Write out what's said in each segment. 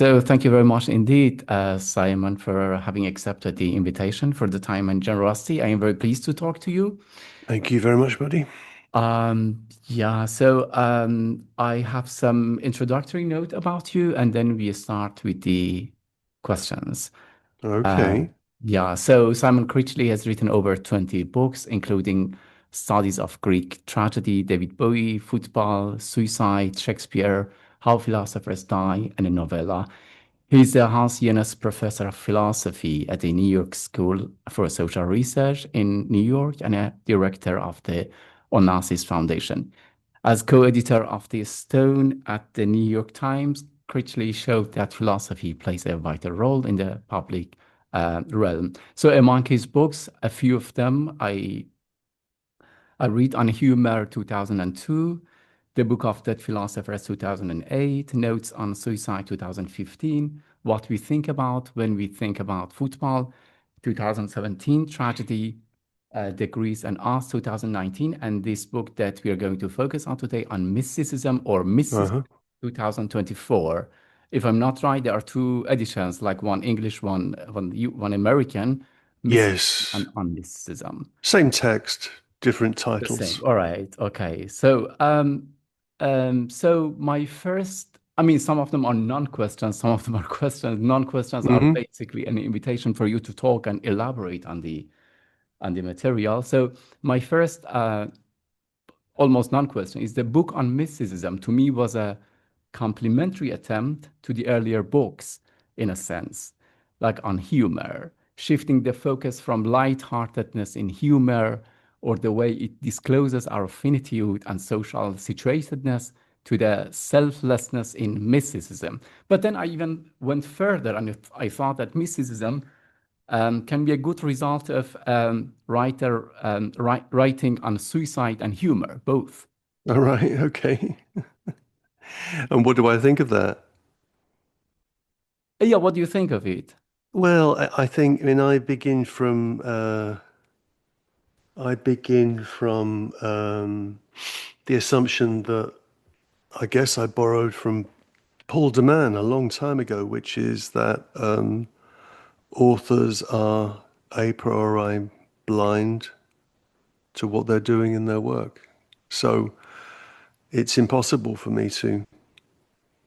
So thank you very much indeed, Simon, for having accepted the invitation for the time and generosity. I am very pleased to talk to you. Thank you very much, buddy. I have some introductory note about you, and then we start with the questions. Uh, Okay. so Simon Critchley has written over 20 books, including studies of Greek tragedy, David Bowie, football, suicide, Shakespeare, How Philosophers Die, and a novella. He's the Hans Jonas Professor of Philosophy at the New York School for Social Research in New York and a director of the Onassis Foundation. As co-editor of The Stone at the New York Times, Critchley showed that philosophy plays a vital role in the public realm. So among his books, a few of them I read On Humor 2002, The Book of Dead Philosophers 2008, Notes on Suicide 2015, What We Think About When We Think About Football 2017, Tragedy, Degrees and Arts 2019, and this book that we are going to focus on today on mysticism or mysticism Uh-huh. 2024. If I'm not right, there are two editions, like one English, one American, mysticism and Yes. on-mysticism. Same text, different The same. titles. All right. Okay. So my first, I mean, some of them are non-questions, some of them are questions. Non-questions are Hmm. basically an invitation for you to talk and elaborate on the material. So my first almost non-question is the book on mysticism to me was a complementary attempt to the earlier books in a sense, like on humor, shifting the focus from lightheartedness in humor or the way it discloses our finitude and social situatedness to the selflessness in mysticism. But then I even went further and I thought that mysticism can be a good result of writing on suicide and humor, both. All right. Okay. And what do I think of that? Yeah, what do you think of it? Well, I think, I mean, I begin from the assumption that I guess I borrowed from Paul de Man a long time ago, which is that authors are a priori blind to what they're doing in their work. So it's impossible for me to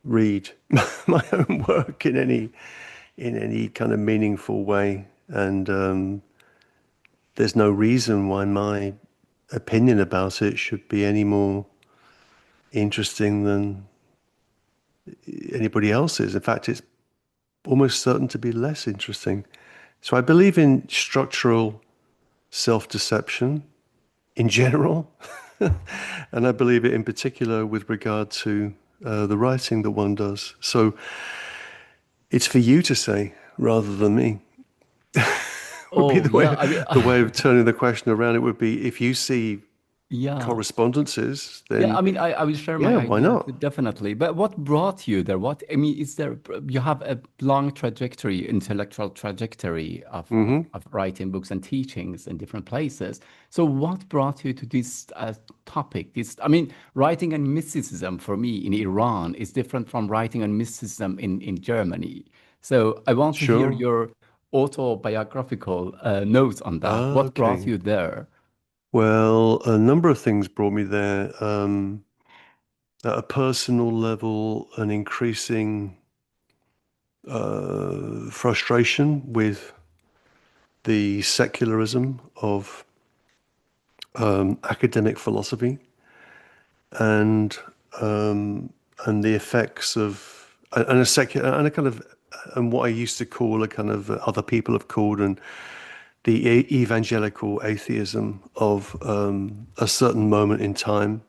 read my own work in any kind of meaningful way, and there's no reason why my opinion about it should be any more interesting than anybody else's. In fact, it's almost certain to be less interesting. So I believe in structural self-deception in general, and I believe it in particular with regard to the writing that one does. So it's for you to say rather than me. Would be Oh, yeah, I mean, the way of turning the question around. It would be if you see yeah. correspondences, Yeah, then I mean, I will share my yeah, why ideas not? definitely. But what brought you there? What, I mean, is there, you have a long trajectory, intellectual trajectory Hmm. of writing books and teachings in different places. So what brought you to this topic? This, I mean, writing on mysticism for me in Iran is different from writing on mysticism in Germany. So I want to hear Sure. your autobiographical notes on that. Ah, What brought okay. you there? Well, a number of things brought me there. At a personal level, an increasing frustration with the secularism of academic philosophy and um, and the effects of and a secular and a kind of and what I used to call a kind of other people have called and the evangelical atheism of a certain moment in time.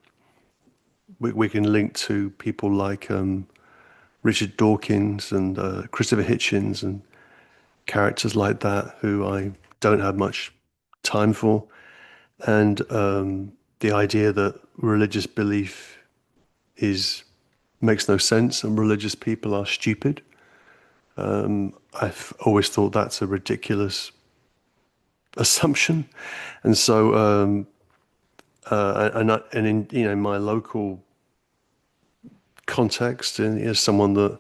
We can link to people like Richard Dawkins and Christopher Hitchens and characters like that who I don't have much time for, and the idea that religious belief is makes no sense and religious people are stupid. I've always thought that's a ridiculous assumption, and so and in my local context, and as someone that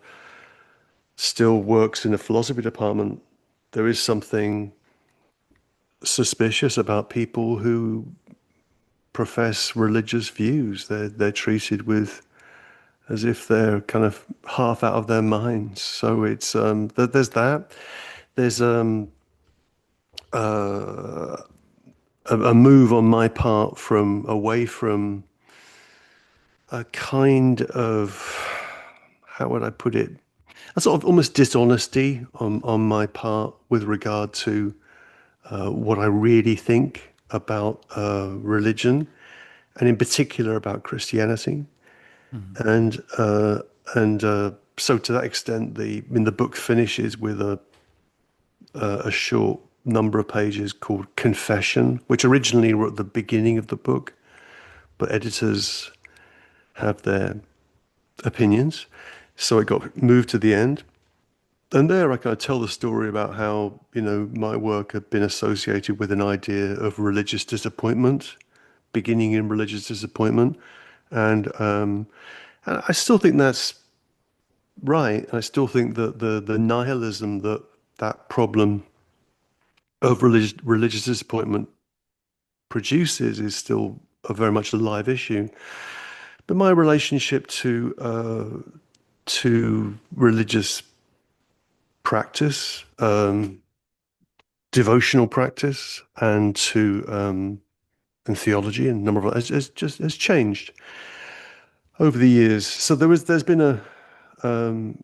still works in a philosophy department, there is something suspicious about people who profess religious views. They're treated with as if they're kind of half out of their minds. So it's there's that. There's a move on my part from away from a kind of, how would I put it? A sort of almost dishonesty on my part with regard to what I really think about religion, and in particular about Christianity. Mhm. And uh, and so to that extent, the book finishes with a short number of pages called Confession, which originally were at the beginning of the book, but editors have their opinions, so it got moved to the end. And there I kind of tell the story about how, my work had been associated with an idea of religious disappointment, beginning in religious disappointment. And I still think that's right. I still think that the nihilism that problem of religious disappointment produces is still a very much a live issue. But my relationship to religious practice, devotional practice, and theology and a number of has changed over the years. So there's been I'm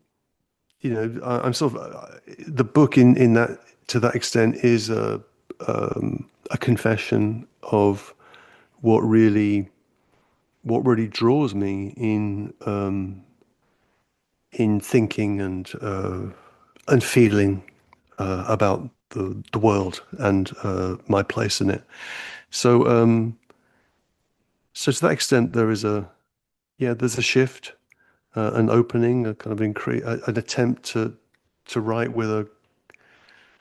sort of the book in that to that extent is a confession of what really draws me in thinking and feeling about the world and my place in it. So so to that extent, there's a shift, an opening, a kind of an attempt to write with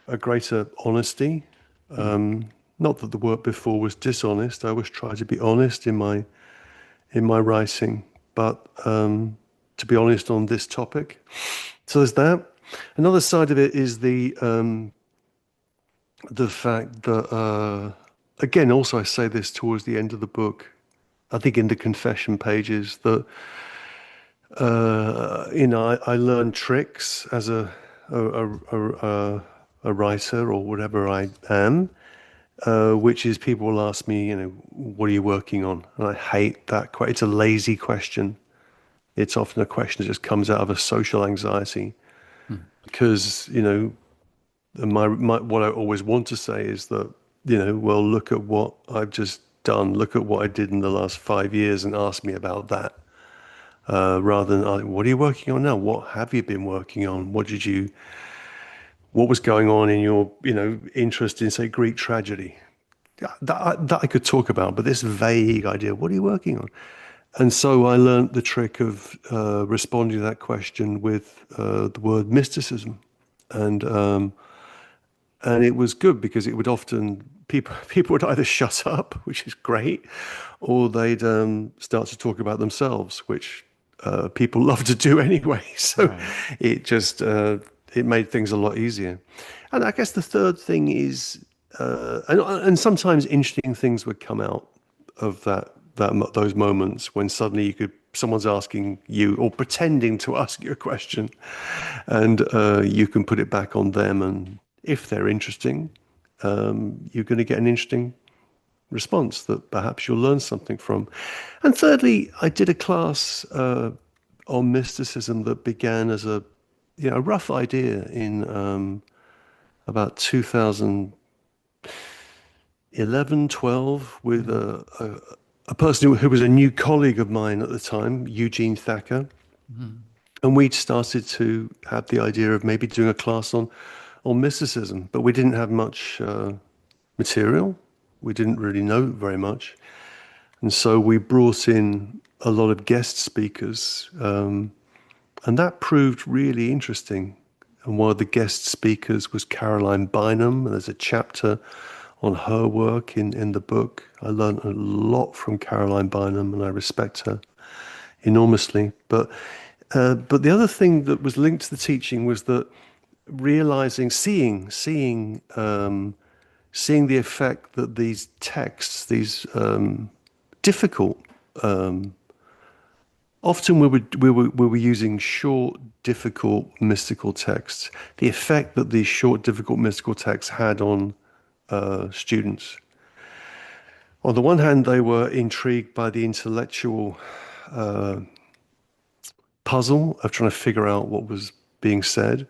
a greater honesty. Mhm. Not that the work before was dishonest. I always try to be honest in my writing, but to be honest on this topic. So there's that. Another side of it is the fact that again, also I say this towards the end of the book. I think in the confession pages that I learned tricks as a, a writer or whatever I am, which is people will ask me, what are you working on? And I hate that question. It's a lazy question. It's often a question that just comes out of a social anxiety Mhm. because, my what I always want to say is that, well, look at what I've just done. Look at what I did in the last 5 years and ask me about that. Rather than, what are you working on now? What have you been working on? What was going on in your, interest in, say, Greek tragedy? That I could talk about, but this vague idea, what are you working on? And so I learned the trick of responding to that question with the word mysticism. And and it was good because it would often people would either shut up, which is great, or they'd start to talk about themselves, which people love to do anyway. So Right. it just it made things a lot easier. And I guess the third thing is, and sometimes interesting things would come out of those moments when suddenly someone's asking you or pretending to ask you a question, and you can put it back on them, and if they're interesting, you're going to get an interesting response that perhaps you'll learn something from. And thirdly, I did a class on mysticism that began as a rough idea in about 2011, 12, with Mhm. a person who was a new colleague of mine at the time, Eugene Thacker. Mhm. And we'd started to have the idea of maybe doing a class on mysticism, but we didn't have much material. We didn't really know very much. And so we brought in a lot of guest speakers, and that proved really interesting. And one of the guest speakers was Caroline Bynum. And there's a chapter on her work in the book. I learned a lot from Caroline Bynum, and I respect her enormously. But But the other thing that was linked to the teaching was that realizing, seeing the effect that these texts, these difficult, often we were using short, difficult, mystical texts, the effect that these short, difficult, mystical texts had on students. On the one hand, they were intrigued by the intellectual puzzle of trying to figure out what was being said.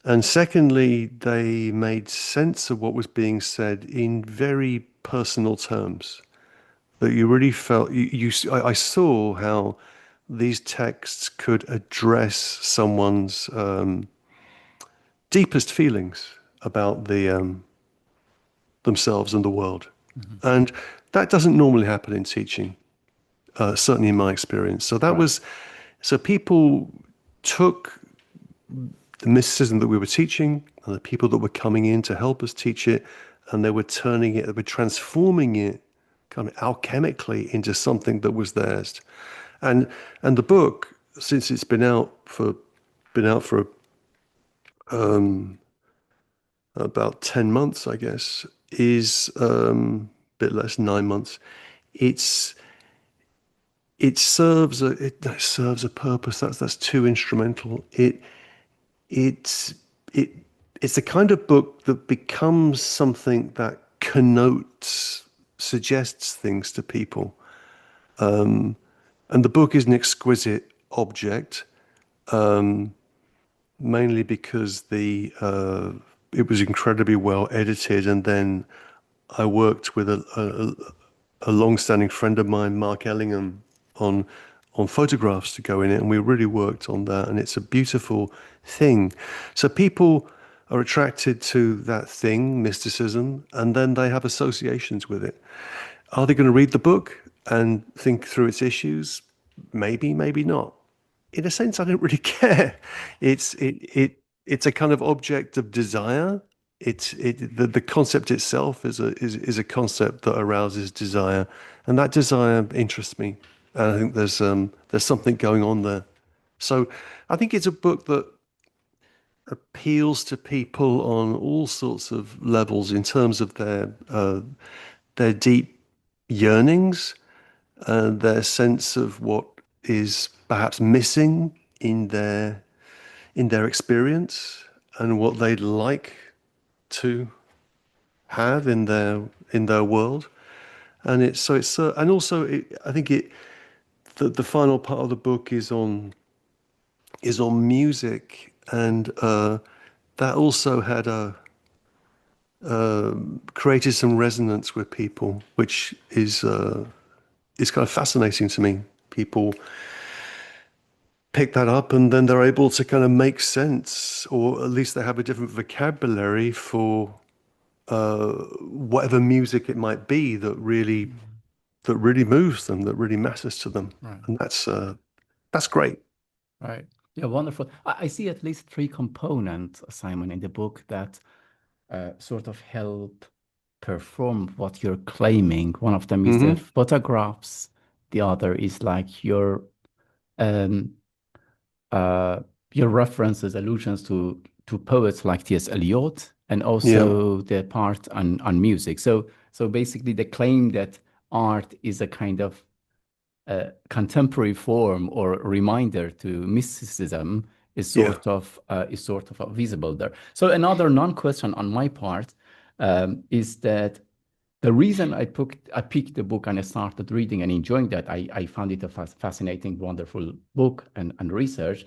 And secondly, they made sense of what was being said in very personal terms. That you really felt, I saw how these texts could address someone's deepest feelings about themselves and the world. Mhm. And that doesn't normally happen in teaching, certainly in my experience. Right. So people took the mysticism that we were teaching and the people that were coming in to help us teach it, and they were they were transforming it kind of alchemically into something that was theirs. And and the book, since it's been out for about 10 months, I guess, is a bit less, 9 months. It's it serves a purpose. That's too instrumental. It's it it's the kind of book that becomes something that connotes, suggests things to people. And the book is an exquisite object, mainly because it was incredibly well edited. And then I worked with a long-standing friend of mine, Mark Ellingham, on on photographs to go in it, and we really worked on that. And it's a beautiful thing. So people are attracted to that thing, mysticism, and then they have associations with it. Are they going to read the book and think through its issues? Maybe, maybe not. In a sense, I don't really care. It's a kind of object of desire. The concept itself is a concept that arouses desire, and that desire interests me. And I think there's something going on there. So I think it's a book that appeals to people on all sorts of levels in terms of their deep yearnings, their sense of what is perhaps missing in their experience, and what they'd like to have in their world. And and also I think the final part of the book is on music, and that also had a created some resonance with people, which is kind of fascinating to me. People pick that up, and then they're able to kind of make sense, or at least they have a different vocabulary for whatever music it might be Mhm. that really moves them, that really matters to them, Right. and that's great. Right. Yeah, wonderful. I see at least three components, Simon, in the book that sort of help perform what you're claiming. One of them is the Hmm. photographs. The other is like um, uh, your references, allusions to poets like T.S. Eliot, and Yeah, also the part on music. So basically, the claim that art is a kind of contemporary form or reminder to mysticism yeah. is sort of visible there. So another non-question on my part is that the reason I picked the book and I started reading and enjoying that, I found it a fascinating, wonderful book and research.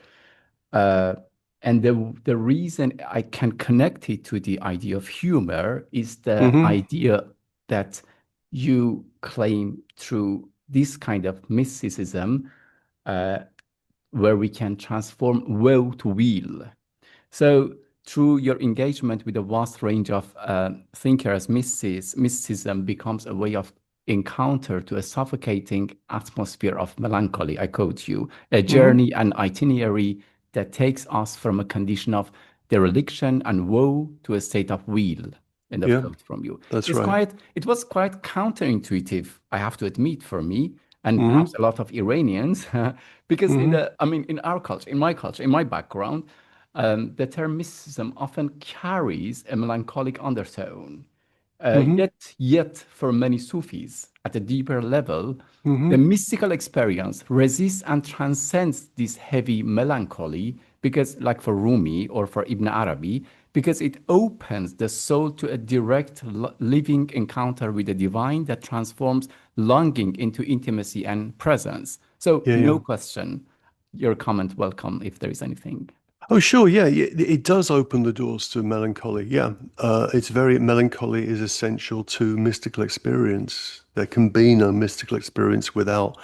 Uh, and the reason I can connect it to the idea of humor is the Hmm. idea that you claim through this kind of mysticism, uh, where we can transform woe to will. So, through your engagement with a vast range of thinkers, mysticism becomes a way of encounter to a suffocating atmosphere of melancholy. I quote you, a Hmm. journey, an itinerary that takes us from a condition of dereliction and woe to a state of will. End of Yeah, quote from you. that's right. It was quite counterintuitive, I have to admit, for me. and Mm-hmm. perhaps a lot of Iranians, because Mm-hmm. in our culture, in my background, the term mysticism often carries a melancholic undertone. Mm-hmm. Yet, for many Sufis, at a deeper level, the Mm-hmm. mystical experience resists and transcends this heavy melancholy because, like for Rumi or for Ibn Arabi, because it opens the soul to a direct living encounter with the divine that transforms longing into intimacy and presence. So, Yeah, no yeah. question, your comment welcome if there is anything. Oh, sure. Yeah, yeah. It does open the doors to melancholy. Yeah. It's very, melancholy is essential to mystical experience. There can be no mystical experience without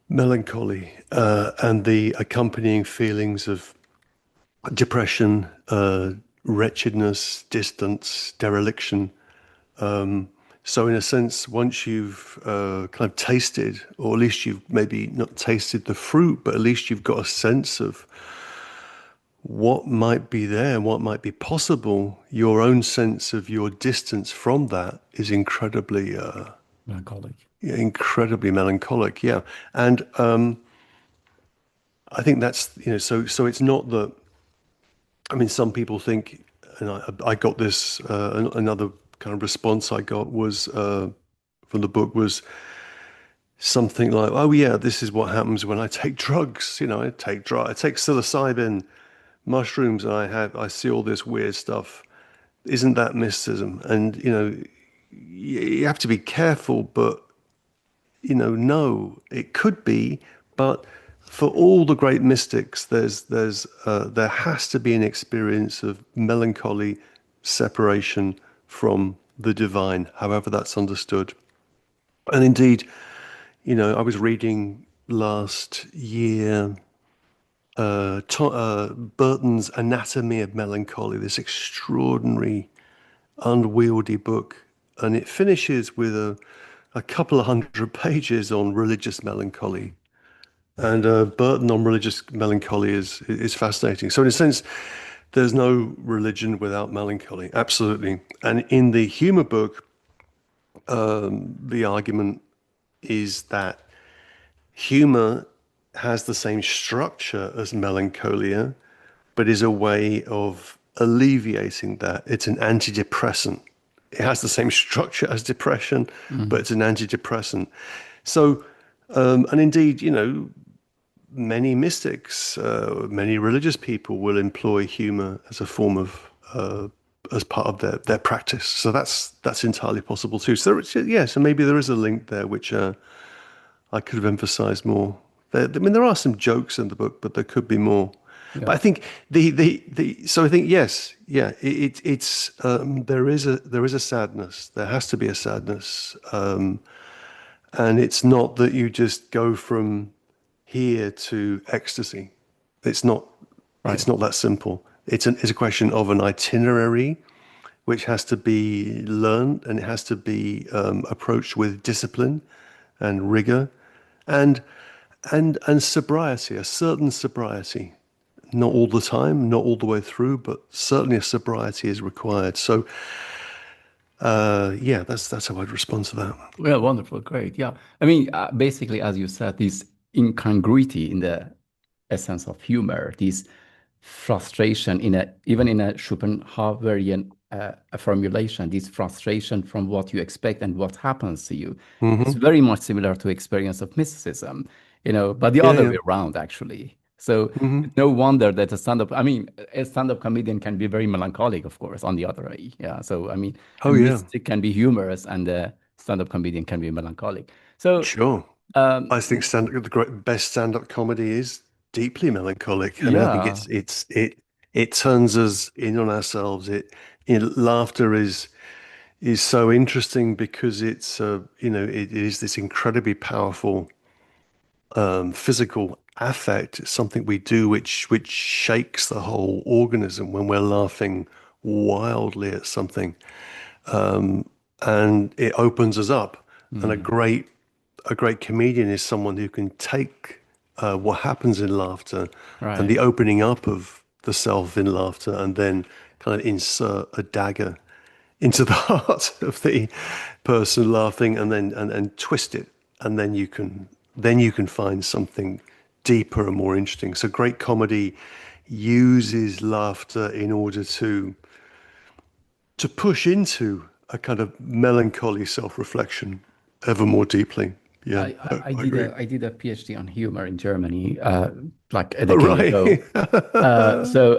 melancholy, and the accompanying feelings of depression, wretchedness, distance, dereliction. So, in a sense, once you've kind of tasted, or at least you've maybe not tasted the fruit, but at least you've got a sense of what might be there, what might be possible, your own sense of your distance from that is incredibly, Melancholic. yeah, incredibly melancholic. Yeah, and I think that's, so it's not that. I mean, some people think, and I got this. Another kind of response I got was from the book was something like, "Oh yeah, this is what happens when I take drugs. I take psilocybin, mushrooms, and I see all this weird stuff. Isn't that mysticism?" And you have to be careful, but no, it could be, but for all the great mystics, there has to be an experience of melancholy separation from the divine, however that's understood. And indeed, I was reading last year Burton's Anatomy of Melancholy, this extraordinary, unwieldy book, and it finishes with a couple of hundred pages on religious melancholy. And Burton on religious melancholy is fascinating. So in a sense, there's no religion without melancholy, absolutely. And in the humor book, the argument is that humor has the same structure as melancholia, but is a way of alleviating that. It's an antidepressant. It has the same structure as depression, but Mhm. it's an antidepressant. So, and indeed, many mystics, many religious people will employ humor as a form of, as part of their practice. So that's entirely possible too. So yeah, so maybe there is a link there which I could have emphasized more. I mean, there are some jokes in the book, but there could be more. But Yeah. I think so I think yes, yeah, it's there is a sadness. There has to be a sadness, and it's not that you just go from here to ecstasy. It's not. Right. It's not that simple. It's a question of an itinerary, which has to be learned and it has to be approached with discipline and rigor, and and sobriety, a certain sobriety. Not all the time, not all the way through, but certainly a sobriety is required. So, yeah, that's how I'd respond to that. Well, wonderful, great. Yeah. Basically, as you said, this incongruity in the essence of humor, this frustration even in a Schopenhauerian formulation, this frustration from what you expect and what happens to you is Hmm. very much similar to experience of mysticism, but the Yeah, other yeah. way around, actually. So Hmm. no wonder that a stand-up comedian can be very melancholic, of course, on the other way. Yeah. So, a Oh, yeah, mystic can be humorous and a stand-up comedian can be melancholic. So, sure. um, I think best stand-up comedy is deeply melancholic. I mean, I think yeah, it turns us in on ourselves. Laughter is so interesting because it is this incredibly powerful physical affect. It's something we do which shakes the whole organism when we're laughing wildly at something, and it opens us up. And mm, a great comedian is someone who can take what happens in laughter and right. the opening up of the self in laughter, and then kind of insert a dagger into the heart of the person laughing, and then and twist it and then you can find something deeper and more interesting. So great comedy uses laughter in order to push into a kind of melancholy self-reflection ever more deeply. Yeah, I I did agree. a PhD on humor in Germany like a All decade right. ago. So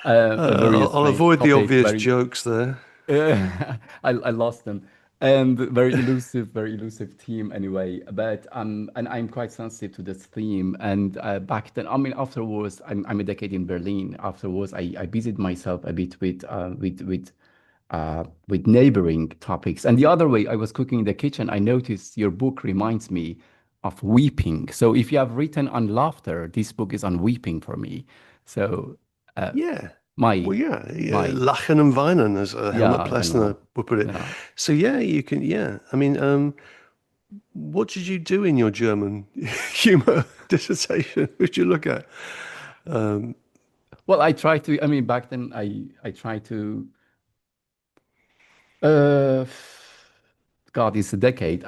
various I'll strange avoid the topics, obvious very jokes there. I lost them. And very elusive theme anyway. But and I'm quite sensitive to this theme. And back then, I mean, afterwards, I'm a decade in Berlin. Afterwards, I busied myself a bit with neighboring topics. And the other way, I was cooking in the kitchen. I noticed your book reminds me of weeping. So if you have written on laughter, this book is on weeping for me. So uh, Yeah. my Well, yeah, yeah, my Lachen and Weinen, as Helmut yeah, Plessner genau. would put it. Yeah. So yeah, you can. Yeah, I mean, what did you do in your German humor dissertation? What did you look at? Well, I try to. I mean, back then, I try to. Uh, God, it's a decade.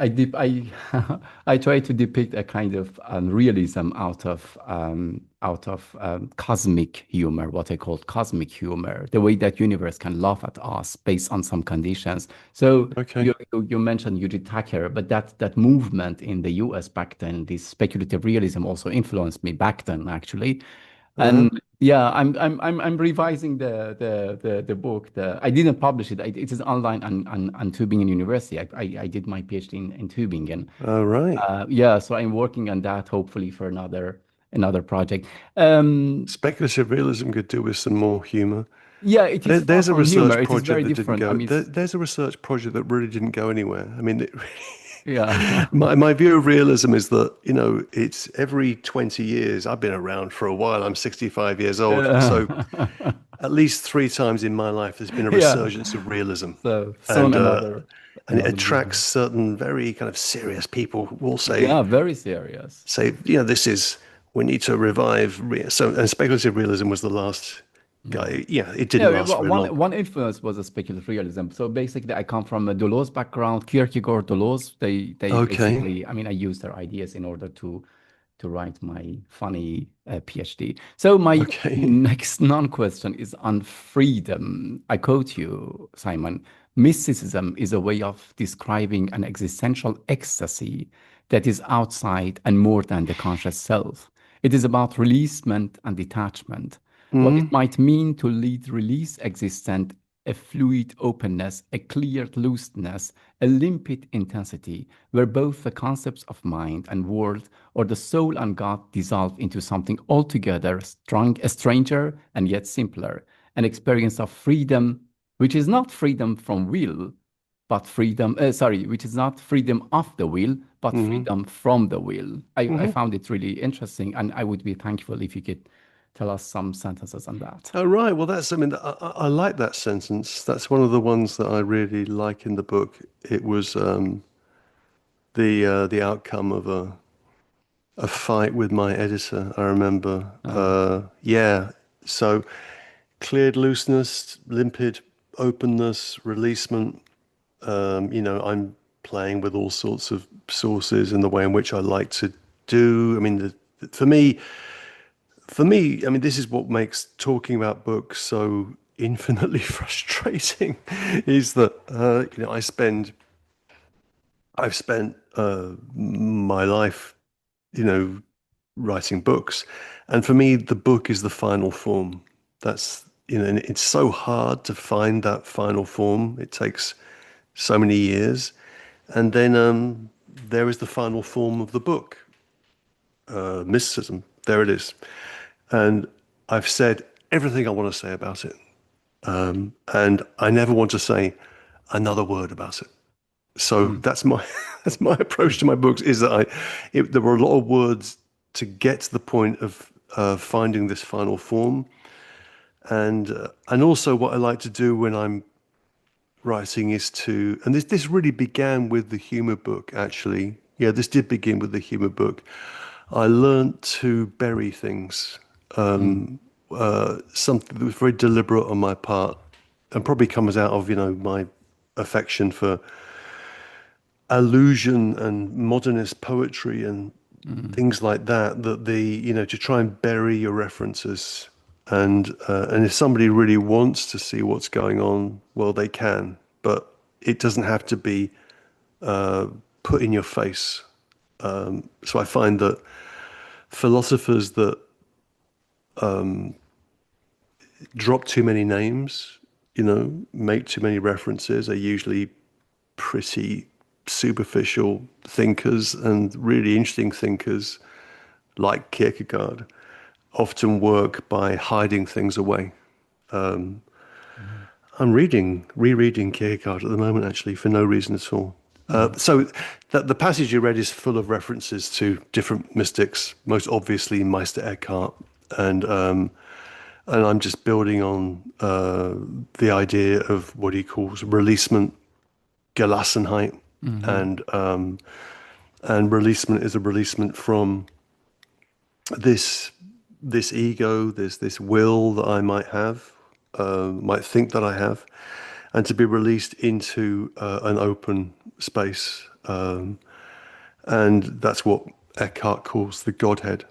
I try to depict a kind of realism out of cosmic humor, what I call cosmic humor, the way that universe can laugh at us based on some conditions. So Okay. you mentioned Yuri Tucker, but that movement in the U.S. back then, this speculative realism also influenced me back then, actually. Uh-huh. And yeah, I'm revising the book. I didn't publish it. It is online on Tübingen University. I did my PhD in Tübingen. All right. Yeah, so I'm working on that hopefully for another project. Speculative realism could do with some more humor. Yeah, it is far There's a from humor. research It is project very that didn't different. I go. mean, it's, There's a research project that really didn't go anywhere. I mean, yeah. my view of realism is that, it's every 20 years. I've been around for a while. I'm 65 years old. So at least three times in my life, there's been a Yeah. resurgence of realism. So soon And and it another attracts movement. certain very kind of serious people who will say, Yeah, very serious. this is, we need to revive. So, and speculative realism was the last Yeah. guy. Yeah, it didn't Yeah, last very long. one influence was a speculative realism. So basically, I come from a Deleuze background, Kierkegaard, Deleuze. They Okay. basically, I mean, I use their ideas in order to write my funny PhD. So my Okay. next non-question is on freedom. I quote you, Simon. Mysticism is a way of describing an existential ecstasy that is outside and more than the conscious self. It is about releasement and detachment. What it Mm, might mean to lead release existent, a fluid openness, a clear looseness, a limpid intensity, where both the concepts of mind and world or the soul and God dissolve into something altogether strong, a stranger and yet simpler, an experience of freedom, which is not freedom from will, but freedom, sorry, which is not freedom of the will, but mm, freedom from the will. I mm. found it really interesting, and I would be thankful if you could tell us some sentences on that. Oh, right. Well, I mean, I like that sentence. That's one of the ones that I really like in the book. It was the outcome of a fight with my editor. I remember. Uh, Yeah. So cleared looseness, limpid openness, releasement. I'm playing with all sorts of sources in the way in which I like to do. I mean, for me, I mean, this is what makes talking about books so infinitely frustrating, is that I've spent my life, you know, writing books, and for me, the book is the final form. That's and it's so hard to find that final form. It takes so many years, and then there is the final form of the book, mysticism. There it is. And I've said everything I want to say about it. And I never want to say another word about it. So mm, that's my that's my approach to my books, is that there were a lot of words to get to the point of finding this final form. And also what I like to do when I'm writing is and this really began with the humor book, actually. Yeah, this did begin with the humor book. I learned to bury things, mm, something that was very deliberate on my part, and probably comes out of my affection for allusion and modernist poetry and Mm. things like that, that to try and bury your references. And if somebody really wants to see what's going on, well, they can, but it doesn't have to be put in your face. So I find that philosophers that drop too many names, make too many references, are usually pretty superficial thinkers, and really interesting thinkers like Kierkegaard often work by hiding things away. Mm. I'm rereading Kierkegaard at the moment, actually, for no reason at all. Mm. So that the passage you read is full of references to different mystics, most obviously Meister Eckhart, and um, and I'm just building on the idea of what he calls releasement, Gelassenheit, Mhm. and um, and releasement is a releasement from this this ego, this will that I might have, might think that I have, and to be released into an open space. And that's what Eckhart calls the Godhead.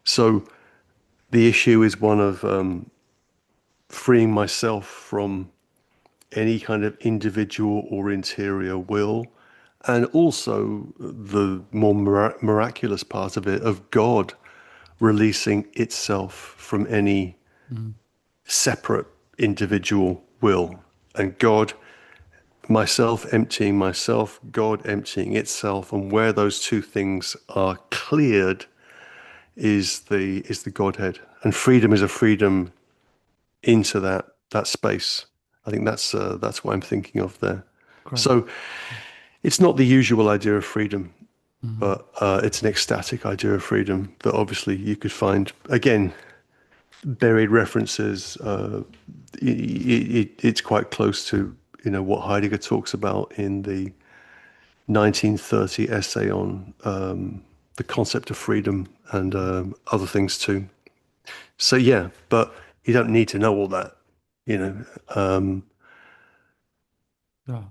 So the issue is one of freeing myself from any kind of individual or interior will, and also the more miraculous part of it, of God releasing itself from any Mm. separate individual will, and God, myself emptying myself, God emptying itself, and where those two things are cleared is the Godhead, and freedom is a freedom into that space. I think that's what I'm thinking of there. Great. So it's not the usual idea of freedom, Mhm. but it's an ecstatic idea of freedom that obviously you could find again buried references. It's quite close to what Heidegger talks about in the 1930 essay on the concept of freedom and other things too. So yeah, but you don't need to know all that. You know, um, Yeah.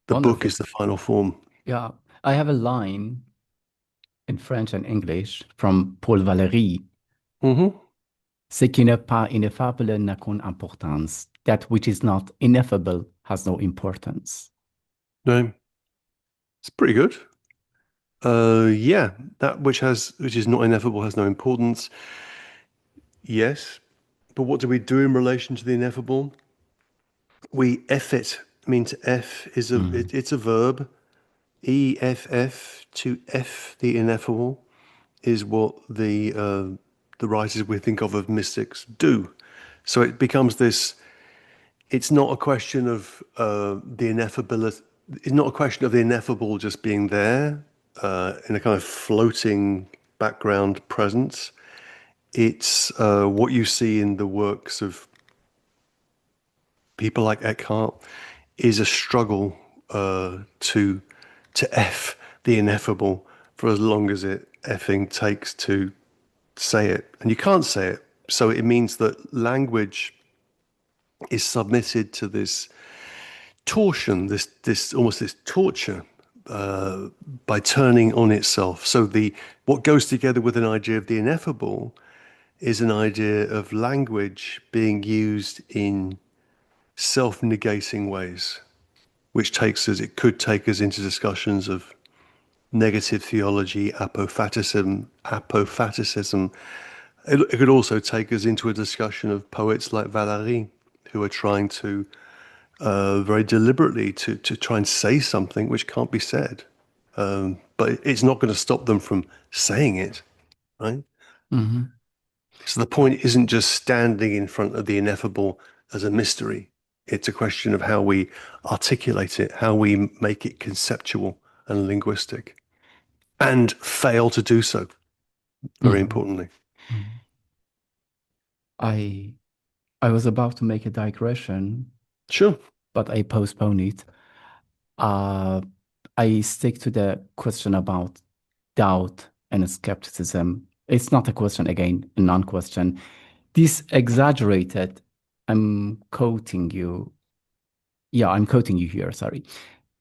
the book Wonderful. is the final form. Yeah. I have a line in French and English from Paul Valéry. Hmm. Ce qui n'est pas ineffable n'a qu'une importance. That which is not ineffable has no importance. No, it's pretty good. Yeah, that which is not ineffable has no importance. Yes, but what do we do in relation to the ineffable? We F it. I mean, to F is Mm. it's a verb. EFF, to F the ineffable, is what the writers we think of mystics do. So it becomes this. It's not a question of the ineffability. It's not a question of the ineffable just being there in a kind of floating background presence. It's what you see in the works of people like Eckhart is a struggle to F the ineffable for as long as it effing takes to say it. And you can't say it. So it means that language is submitted to this torsion, this almost this torture by turning on itself. So the what goes together with an idea of the ineffable is an idea of language being used in self-negating ways, which it could take us into discussions of negative theology, apophaticism. It could also take us into a discussion of poets like Valéry, who are trying to very deliberately to try and say something which can't be said. But it's not going to stop them from saying it, right? Mhm. So the Yeah. point isn't just standing in front of the ineffable as a mystery. It's a question of how we articulate it, how we make it conceptual and linguistic, and fail to do so, very Mhm. importantly. Mhm. I I was about to make a digression, Sure. but I postpone it. Uh, I stick to the question about doubt and skepticism. It's not a question again, a non-question. This exaggerated, I'm quoting you. Yeah, I'm quoting you here, sorry.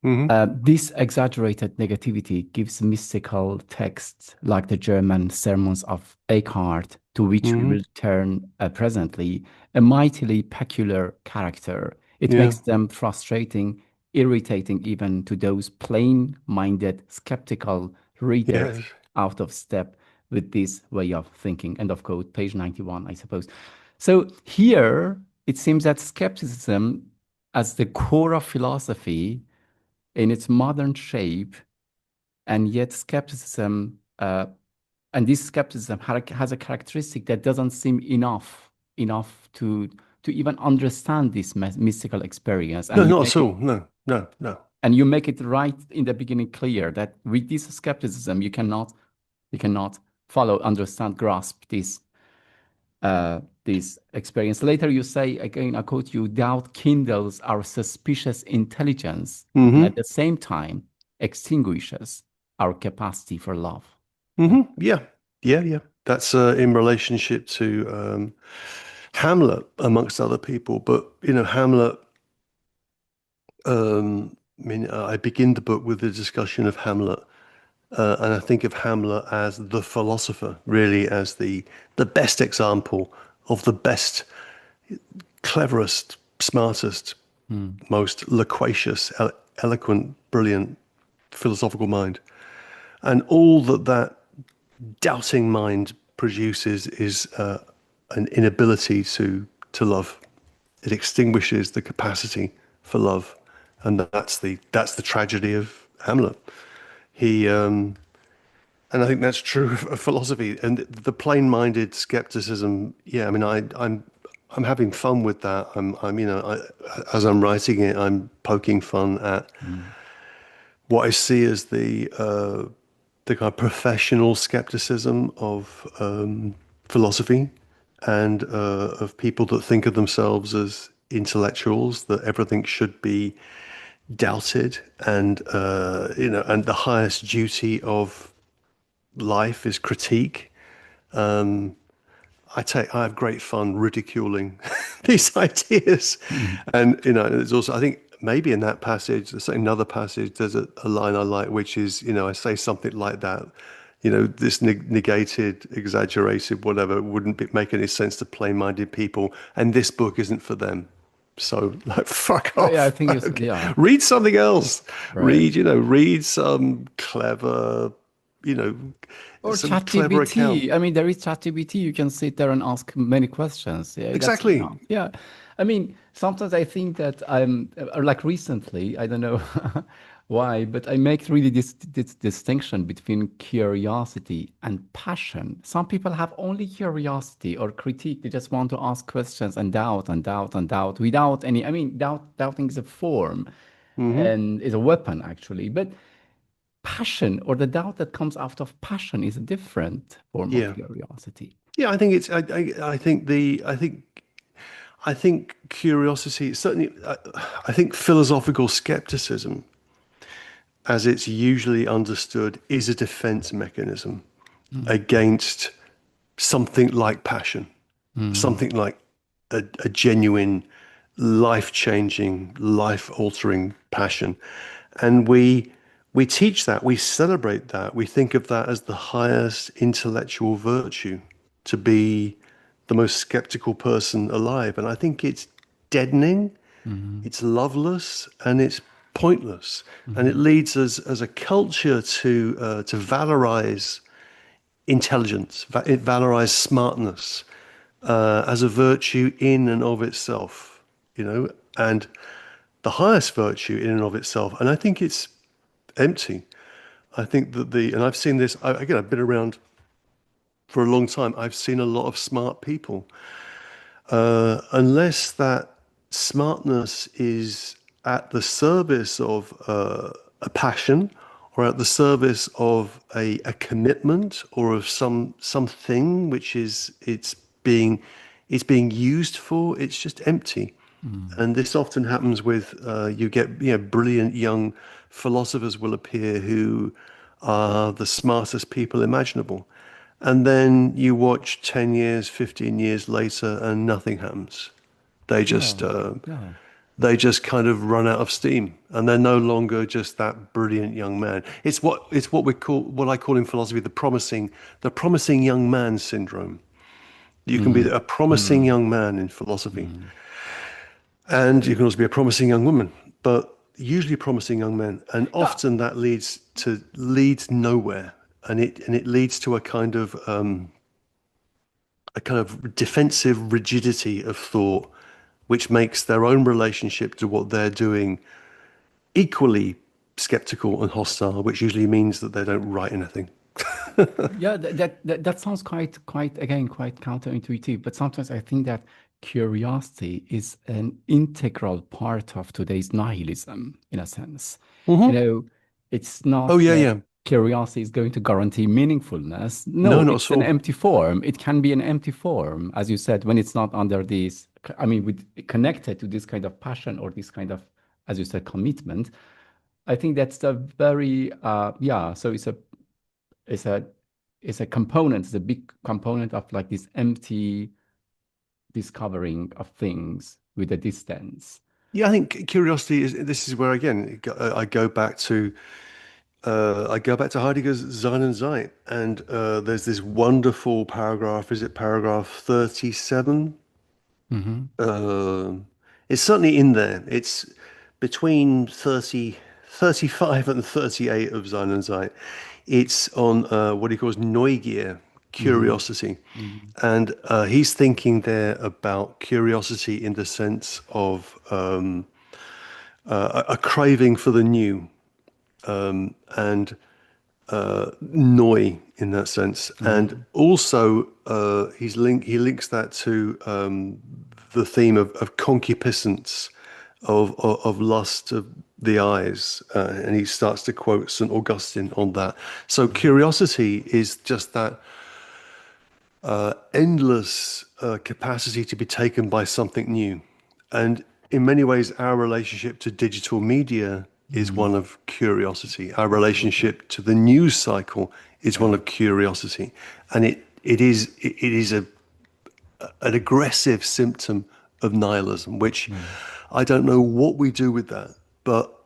Hmm. This exaggerated negativity gives mystical texts like the German sermons of Eckhart, to which we Hmm. will turn presently, a mightily peculiar character. It Yeah. makes them frustrating, irritating even to those plain-minded, skeptical readers Yes. out of step with this way of thinking. End of quote, page 91, I suppose. So here it seems that skepticism, as the core of philosophy, in its modern shape, and yet skepticism, and this skepticism has a characteristic that doesn't seem enough to even understand this mystical experience, No, not at all. No, no, no. and you make it right in the beginning clear that with this skepticism you cannot follow, understand, grasp this experience. Later you say, again, I quote you, doubt kindles our suspicious intelligence and at Hmm. the same time extinguishes our capacity for love. Yeah. Hmm. Yeah. Yeah, yeah. That's in relationship to Hamlet, amongst other people. But, Hamlet, I begin the book with a discussion of Hamlet. And I think of Hamlet as the philosopher, really as the best example of the best, cleverest, smartest, Mm. most loquacious, eloquent, brilliant philosophical mind. And all that doubting mind produces is an inability to love. It extinguishes the capacity for love, and that's the tragedy of Hamlet. He And I think that's true of philosophy and the plain-minded skepticism. Yeah, I mean, I'm having fun with that. As I'm writing it, I'm poking fun at Mm. what I see as the kind of professional skepticism of philosophy and of people that think of themselves as intellectuals, that everything should be doubted, and and the highest duty of life is critique. I have great fun ridiculing these ideas, Mm. and there's also, I think, maybe in that passage, there's another passage. There's a line I like, which is, I say something like that. This negated, exaggerated, whatever wouldn't make any sense to plain-minded people, and this book isn't for them. So, like, fuck Yeah, I off. think it's, Okay. yeah, Read something else. right. Read some clever, you know, Or some clever account. ChatGPT. I mean, there is ChatGPT. You can sit there and ask many questions. Yeah, that's Exactly. enough. Yeah. I mean, sometimes I think that like recently, I don't know why, but I make really this distinction between curiosity and passion. Some people have only curiosity or critique. They just want to ask questions and doubt and doubt and doubt without any, I mean, doubting is a form Hmm. and is a weapon actually. But passion or the doubt that comes out of passion is a different form of Yeah. curiosity. Yeah, I think it's. I think curiosity. Certainly, I think philosophical skepticism, as it's usually understood, is a defense mechanism Mm. against something like passion, Mm. something like a genuine, life-changing, life-altering passion, and we teach that, we celebrate that, we think of that as the highest intellectual virtue, to be the most skeptical person alive. And I think it's deadening, Mm. it's loveless, and it's pointless. And it Mm. leads us as a culture to valorize intelligence, it valorizes smartness as a virtue in and of itself, and the highest virtue in and of itself. And I think it's empty. I think that and I've seen this, again, I've been around for a long time. I've seen a lot of smart people. Unless that smartness is at the service of a passion, or at the service of a commitment, or of something which is it's being used for, it's just empty. Mm. And this often happens with you get brilliant young philosophers will appear who are the smartest people imaginable, and then you watch 10 years, 15 years later, and nothing happens. They Yeah. just Yeah. they just kind of run out of steam, and they're no longer just that brilliant young man. It's what we call, what I call in philosophy, the promising young man syndrome. You can be Mm, a promising mm, young man in philosophy, mm. and you can also be a promising young woman, but usually promising young men, and Yeah, often that leads nowhere, and it leads to a kind of defensive rigidity of thought, which makes their own relationship to what they're doing equally skeptical and hostile, which usually means that they don't write anything. yeah, that sounds quite again quite counterintuitive, but sometimes I think that curiosity is an integral part of today's nihilism, in a sense. You Hmm. know, it's Oh, not yeah, that yeah. curiosity is going to guarantee meaningfulness. No, No, not it's at an all. empty form. It can be an empty form, as you said, when it's not under this, I mean, with connected to this kind of passion or this kind of, as you said, commitment. I think that's the very yeah. So it's a it's a component, it's a big component of like this empty discovering of things with a distance. Yeah, I think curiosity is. This is where again I go back to Heidegger's Sein and Zeit, and there's this wonderful paragraph. Is it paragraph 37? Hmm. Um it's certainly in there. It's between 35 and 38 of Sein and Zeit. It's on what he calls Neugier, Hmm. curiosity. Hmm. And he's thinking there about curiosity in the sense of a craving for the new, and noi in that sense. And Hmm. also, he links that to the theme of concupiscence, of lust of the eyes, and he starts to quote St. Augustine on that. So Hmm. curiosity is just that endless capacity to be taken by something new. And in many ways, our relationship to digital media is Hmm. one of curiosity. Our Absolutely. relationship to the news cycle is one Yeah. of curiosity. And it is an aggressive symptom of nihilism, which Mm. I don't know what we do with that.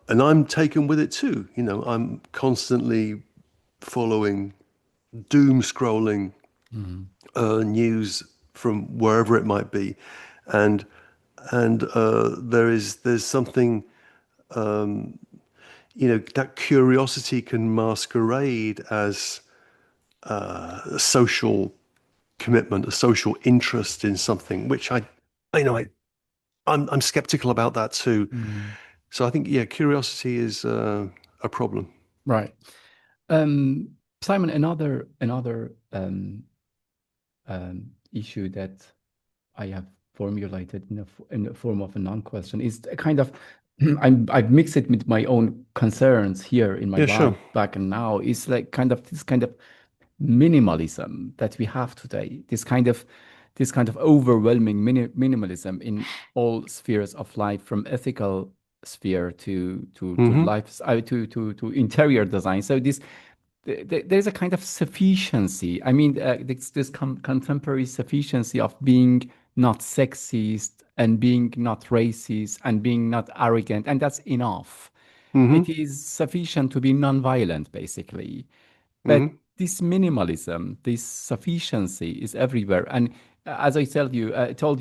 And I'm taken with it too. I'm constantly following doom scrolling Mm. news from wherever it might be, and there's something, that curiosity can masquerade as a social commitment, a social interest in something, which I'm skeptical about that too. Mm. So I think, yeah, curiosity is a problem. Right. Um, Simon, another issue that I have formulated in the form of a non-question is a kind of I've mixed it with my own concerns here in my Yeah, life sure. back and now. Is like kind of this kind of minimalism that we have today. This kind of overwhelming minimalism in all spheres of life, from ethical sphere to Hmm. life to interior design. So there's a kind of sufficiency. I mean, this contemporary sufficiency of being not sexist and being not racist and being not arrogant, and that's enough. It Hmm. is sufficient to be non-violent, basically. But Hmm. this minimalism, this sufficiency is everywhere. And as I told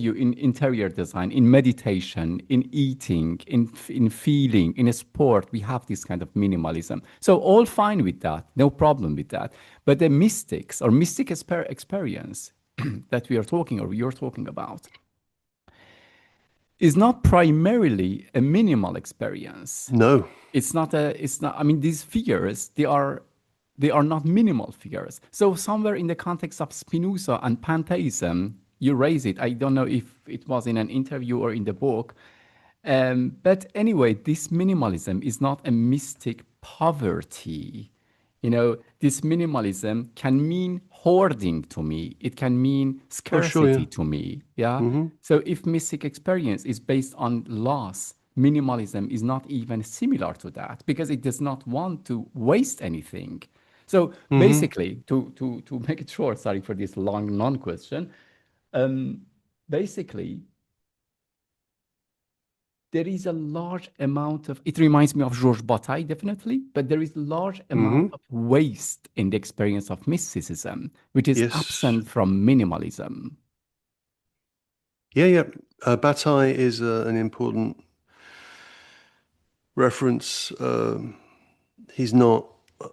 you in interior design, in meditation, in eating, in feeling, in a sport, we have this kind of minimalism. So all fine with that, no problem with that. But the mystics or mystic experience that we are talking or you're talking about is not primarily a minimal experience. No. It's not, I mean, these figures, they are not minimal figures. So somewhere in the context of Spinoza and pantheism, you raise it. I don't know if it was in an interview or in the book. But anyway, this minimalism is not a mystic poverty. This minimalism can mean hoarding to me. It can mean Oh, sure, yeah. scarcity to me. Yeah. Hmm. So if mystic experience is based on loss, minimalism is not even similar to that because it does not want to waste anything. So Hmm. basically, to make it short, sorry for this long non-question. Um, Basically, there is a large amount of, it reminds me of Georges Bataille, definitely, but there is a large amount Hmm. of waste in the experience of mysticism, which is Yes. absent from minimalism. Yeah, yeah. Bataille is an important reference. He's not,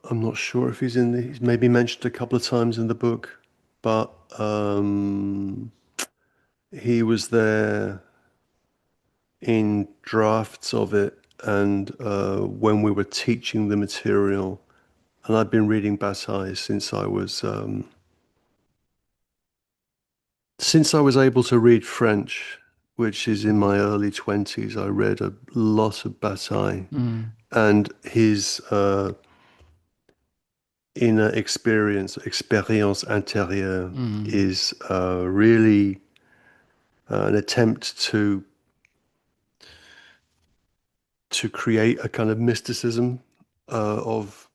I'm not sure if he's maybe mentioned a couple of times in the book, but he was there in drafts of it, and when we were teaching the material, and I've been reading Bataille since I was able to read French, which is in my early 20s. I read a lot of Bataille, Mm, and his inner experience, expérience intérieure, mm, is really an attempt to create a kind of mysticism, of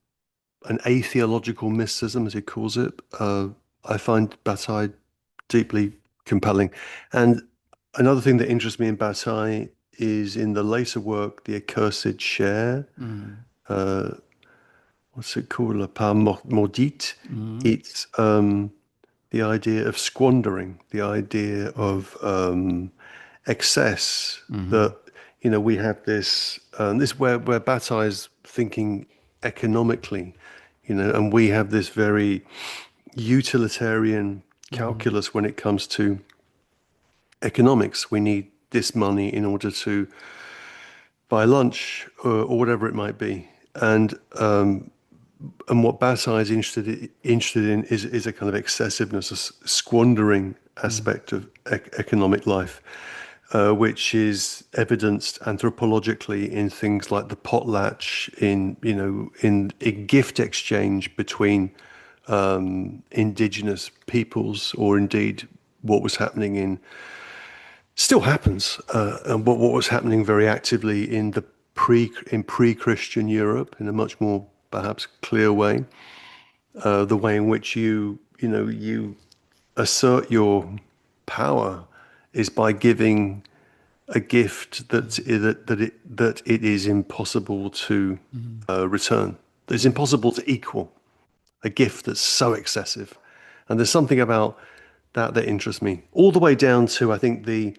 an atheological mysticism, as he calls it. I find Bataille deeply compelling. And another thing that interests me in Bataille is in the later work, The Accursed Share. mm, Uh, what's it called? La part maudite. mm, It's the idea of squandering, the idea of excess. mm, That we have this where Bataille is thinking economically, and we have this very utilitarian mm, calculus when it comes to economics. We need this money in order to buy lunch, or whatever it might be. And what Bataille is interested in is a kind of excessiveness, a squandering mm, aspect of economic life, which is evidenced anthropologically in things like the potlatch, in a gift exchange between indigenous peoples, or indeed what was happening still happens, and what was happening very actively in pre-Christian Europe, in a much more perhaps clear way. The way in which you assert your power is by giving a gift that it is impossible to mm, return. That it's mm, impossible to equal a gift that's so excessive. And there's something about that interests me, all the way down to, I think, the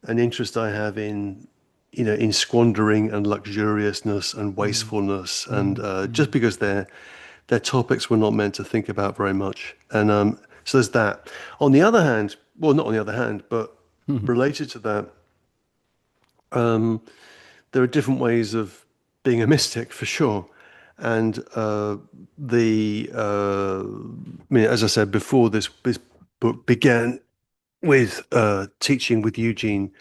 an interest I have in squandering and luxuriousness and mm, wastefulness, and mm, just mm, because they're topics we're not meant to think about very much. And so there's that. On the other hand, well, not on the other hand, but mm, related to that, there are different ways of being a mystic, for sure. And I mean, as I said before, this book began with teaching with Eugene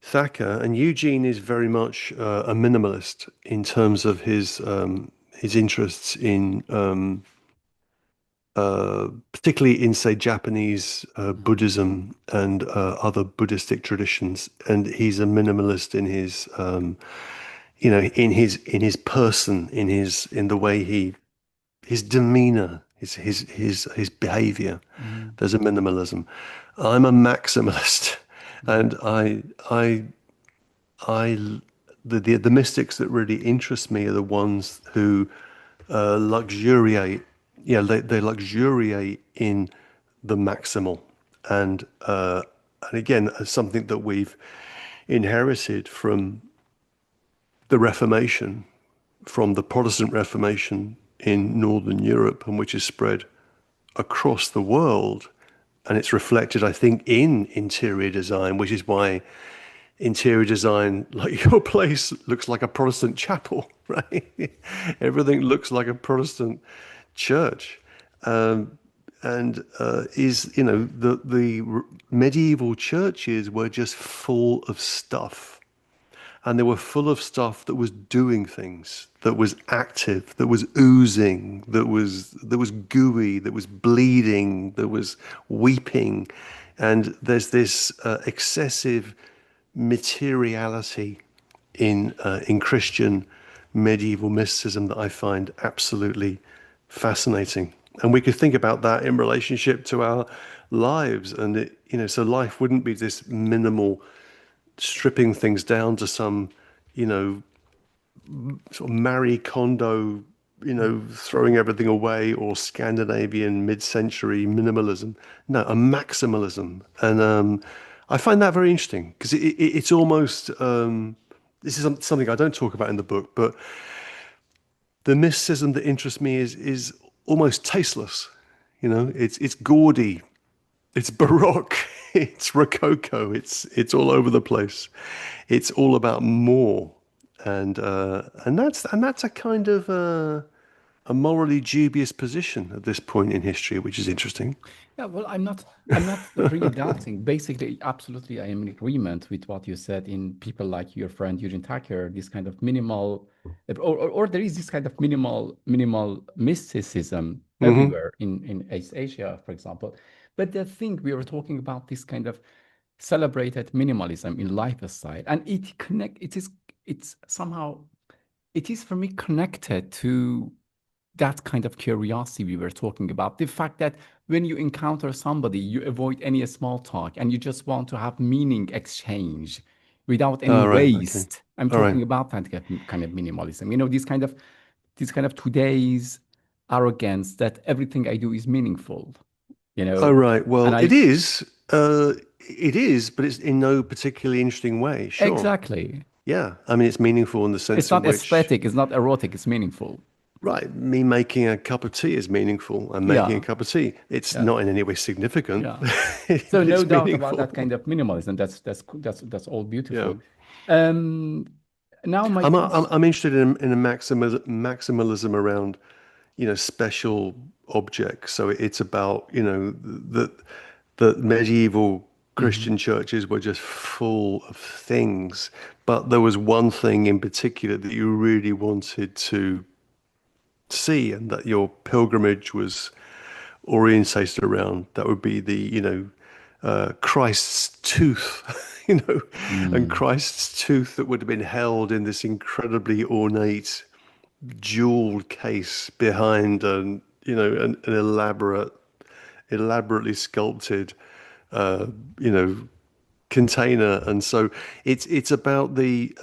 Thacker, and Eugene is very much a minimalist in terms of his interests in particularly in, say, Japanese Buddhism and other Buddhistic traditions. And he's a minimalist in his in his person, in the way his demeanor, his behavior. mm, There's a minimalism. I'm a maximalist, mm, and I the mystics that really interest me are the ones who luxuriate. Yeah, they luxuriate in the maximal, and again, something that we've inherited from the Reformation, from the Protestant Reformation in Northern Europe, and which is spread across the world. And it's reflected, I think, in interior design, which is why interior design, like your place, looks like a Protestant chapel, right? Everything looks like a Protestant church. And is, the medieval churches were just full of stuff. And they were full of stuff that was doing things, that was active, that was oozing, that was gooey, that was bleeding, that was weeping. And there's this excessive materiality in Christian medieval mysticism that I find absolutely fascinating. And we could think about that in relationship to our lives. And so life wouldn't be this minimal, stripping things down to some, you know, sort of Marie Kondo, throwing everything away, or Scandinavian mid-century minimalism. No, a maximalism. And I find that very interesting because it's almost, this is something I don't talk about in the book, but the mysticism that interests me is almost tasteless. It's gaudy, it's baroque, it's rococo, it's all over the place. It's all about more, and that's a kind of a morally dubious position at this point in history, which is interesting. Yeah, well, I'm not really doubting. Basically, absolutely, I am in agreement with what you said in people like your friend Eugene Tucker, this kind of minimal, or there is this kind of minimal mysticism Hmm. everywhere in East Asia, for example. But I think we were talking about this kind of celebrated minimalism in lifestyle, and it's somehow, it is for me connected to that kind of curiosity we were talking about. The fact that when you encounter somebody, you avoid any small talk and you just want to have meaning exchange without any All right. Okay. waste. I'm All right. talking about that kind of minimalism. This kind of today's arrogance that everything I do is meaningful, you All know, right. and Well, I it is. It is, but it's in no particularly interesting way. Sure. exactly. Yeah. I mean, it's meaningful in the It's sense in not which, aesthetic, it's not erotic, it's meaningful. right, me making a cup of tea is meaningful. I'm making a Yeah, cup of tea. It's yeah, not in any way significant, yeah. So but no it's doubt about that kind meaningful. of minimalism. That's all Yeah. beautiful. Um, now my question. I'm interested in a maximalism around, special objects. So it's about, that medieval Mhm. Christian churches were just full of things, but there was one thing in particular that you really wanted to see and that your pilgrimage was orientated around. That would be the, Christ's tooth, and Mm, Christ's tooth that would have been held in this incredibly ornate jeweled case behind an elaborately sculpted, uh, you know, container. And so it's about the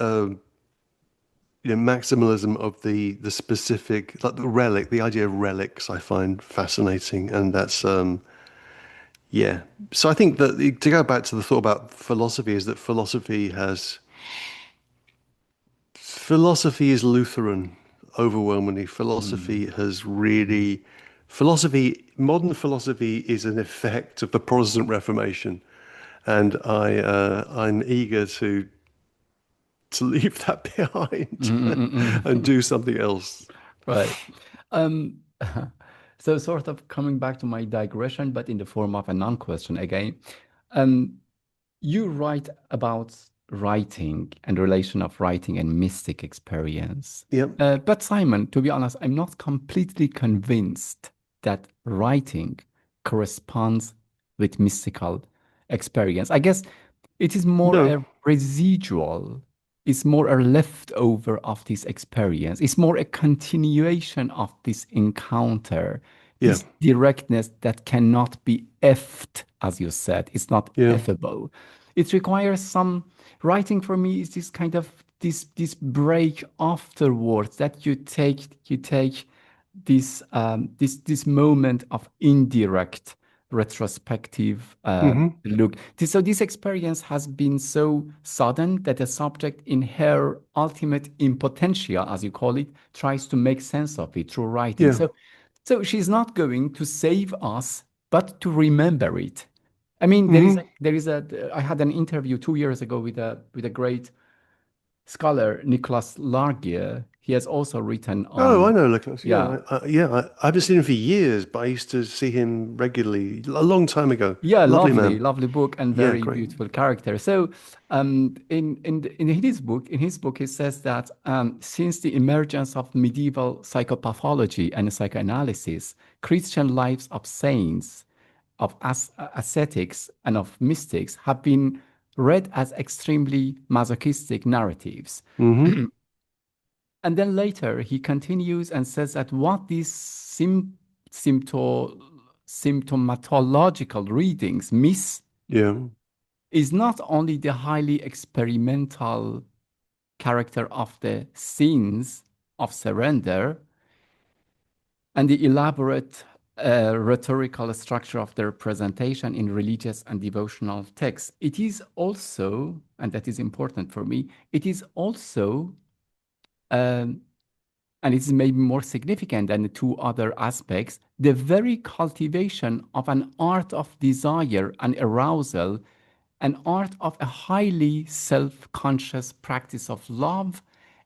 maximalism of the specific, like the relic, the idea of relics. I find fascinating, and that's yeah. So I think that to go back to the thought about philosophy is that philosophy is Lutheran overwhelmingly. mm, Modern philosophy is an effect of the Protestant Reformation, and I'm eager to leave that behind mm, mm, and mm. do something else. Right. Um, so sort of coming back to my digression, but in the form of a non-question again. Um, you write about writing and relation of writing and mystic experience. Yep. But Simon, to be honest, I'm not completely convinced that writing corresponds with mystical experience. I guess it is more No. a residual, it's more a leftover of this experience. It's more a continuation of this encounter, Yeah. this directness that cannot be effed, as you said. It's not Yeah. effable. It requires some writing for me is this kind of this break afterwards that you take this moment of indirect retrospective Hmm. look. So this experience has been so sudden that the subject, in her ultimate impotentia, as you call it, tries to make sense of it through writing. Yeah. So she's not going to save us, but to remember it. I mean, Hmm. I had an interview 2 years ago with a great scholar, Nicholas Largier. He has also written Oh, I on, know Nicholas. yeah, I haven't seen him for years, but I used to see him regularly a long time ago. yeah, Lovely lovely, man. lovely book and Yeah, very great. beautiful character. So, in his book, he says that since the emergence of medieval psychopathology and psychoanalysis, Christian lives of saints, of ascetics, and of mystics have been read as extremely masochistic narratives. Hmm. And then later he continues and says that what these symptomatological readings miss Yeah. is not only the highly experimental character of the scenes of surrender and the elaborate rhetorical structure of their presentation in religious and devotional texts. It is also, and that is important for me, it is also, um, and it's maybe more significant than the two other aspects, the very cultivation of an art of desire and arousal, an art of a highly self-conscious practice of love,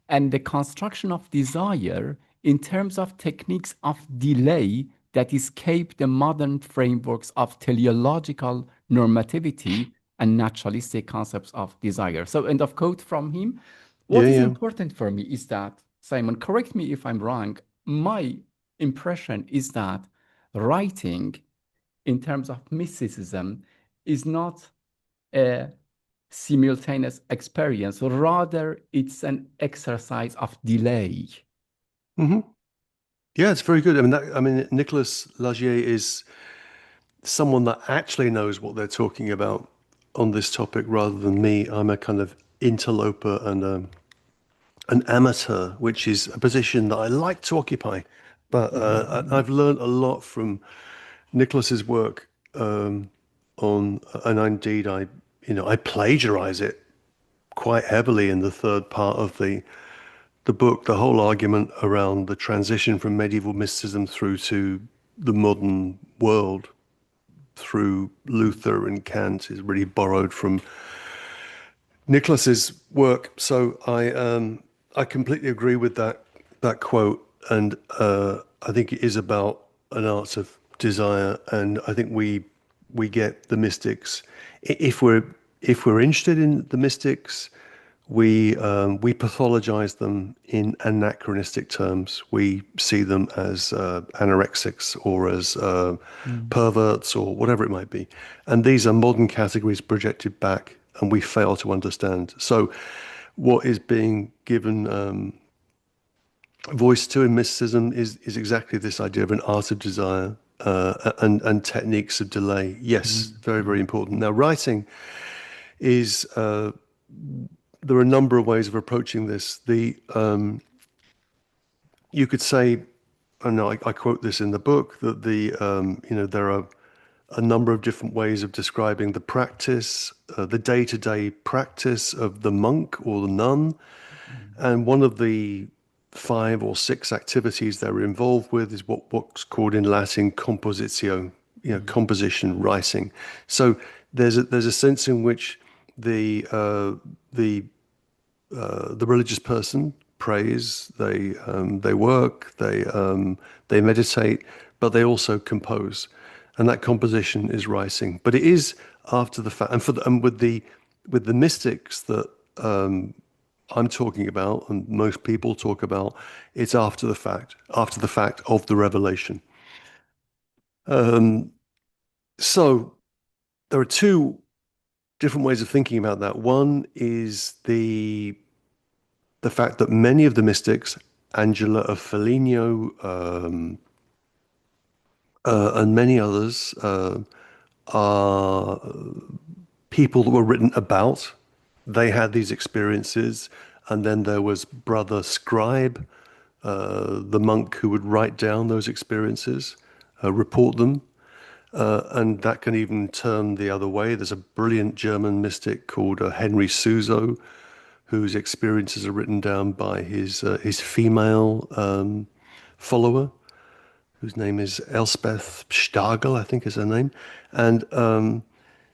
and the construction of desire in terms of techniques of delay that escape the modern frameworks of teleological normativity and naturalistic concepts of desire. So, end of quote from him. Yeah, What is yeah. important for me is that, Simon, correct me if I'm wrong, my impression is that writing in terms of mysticism is not a simultaneous experience, rather it's an exercise of delay. Hmm. Yeah, it's very good. I mean, Nicolas Lagier is someone that actually knows what they're talking about on this topic rather than me. I'm a kind of interloper and an amateur, which is a position that I like to occupy. But I've learned a lot from Nicholas's work and indeed, I plagiarize it quite heavily in the third part of the book. The whole argument around the transition from medieval mysticism through to the modern world through Luther and Kant is really borrowed from Nicholas's work. So I completely agree with that quote, and I think it is about an art of desire, and I think we get the mystics if we're interested in the mystics. We pathologize them in anachronistic terms. We see them as anorexics or as perverts or whatever it might be. And these are modern categories projected back, and we fail to understand. So, what is being given voice to in mysticism is exactly this idea of an art of desire and techniques of delay. Yes, very, very important. Now, writing is there are a number of ways of approaching this. You could say, and I quote this in the book, that there are a number of different ways of describing the practice, the day-to-day practice of the monk or the nun. And one of the 5 or 6 activities they're involved with is what's called in Latin compositio, composition, writing. So there's a sense in which the religious person prays, they work, they meditate, but they also compose, and that composition is writing. But it is after the fact, and with the mystics that I'm talking about, and most people talk about, it's after the fact of the revelation. So there are two different ways of thinking about that. One is the fact that many of the mystics, Angela of Foligno, and many others, are people that were written about. They had these experiences, and then there was Brother Scribe, the monk who would write down those experiences, report them, and that can even turn the other way. There's a brilliant German mystic called Henry Suso, whose experiences are written down by his female follower, whose name is Elspeth Stagel, I think is her name. And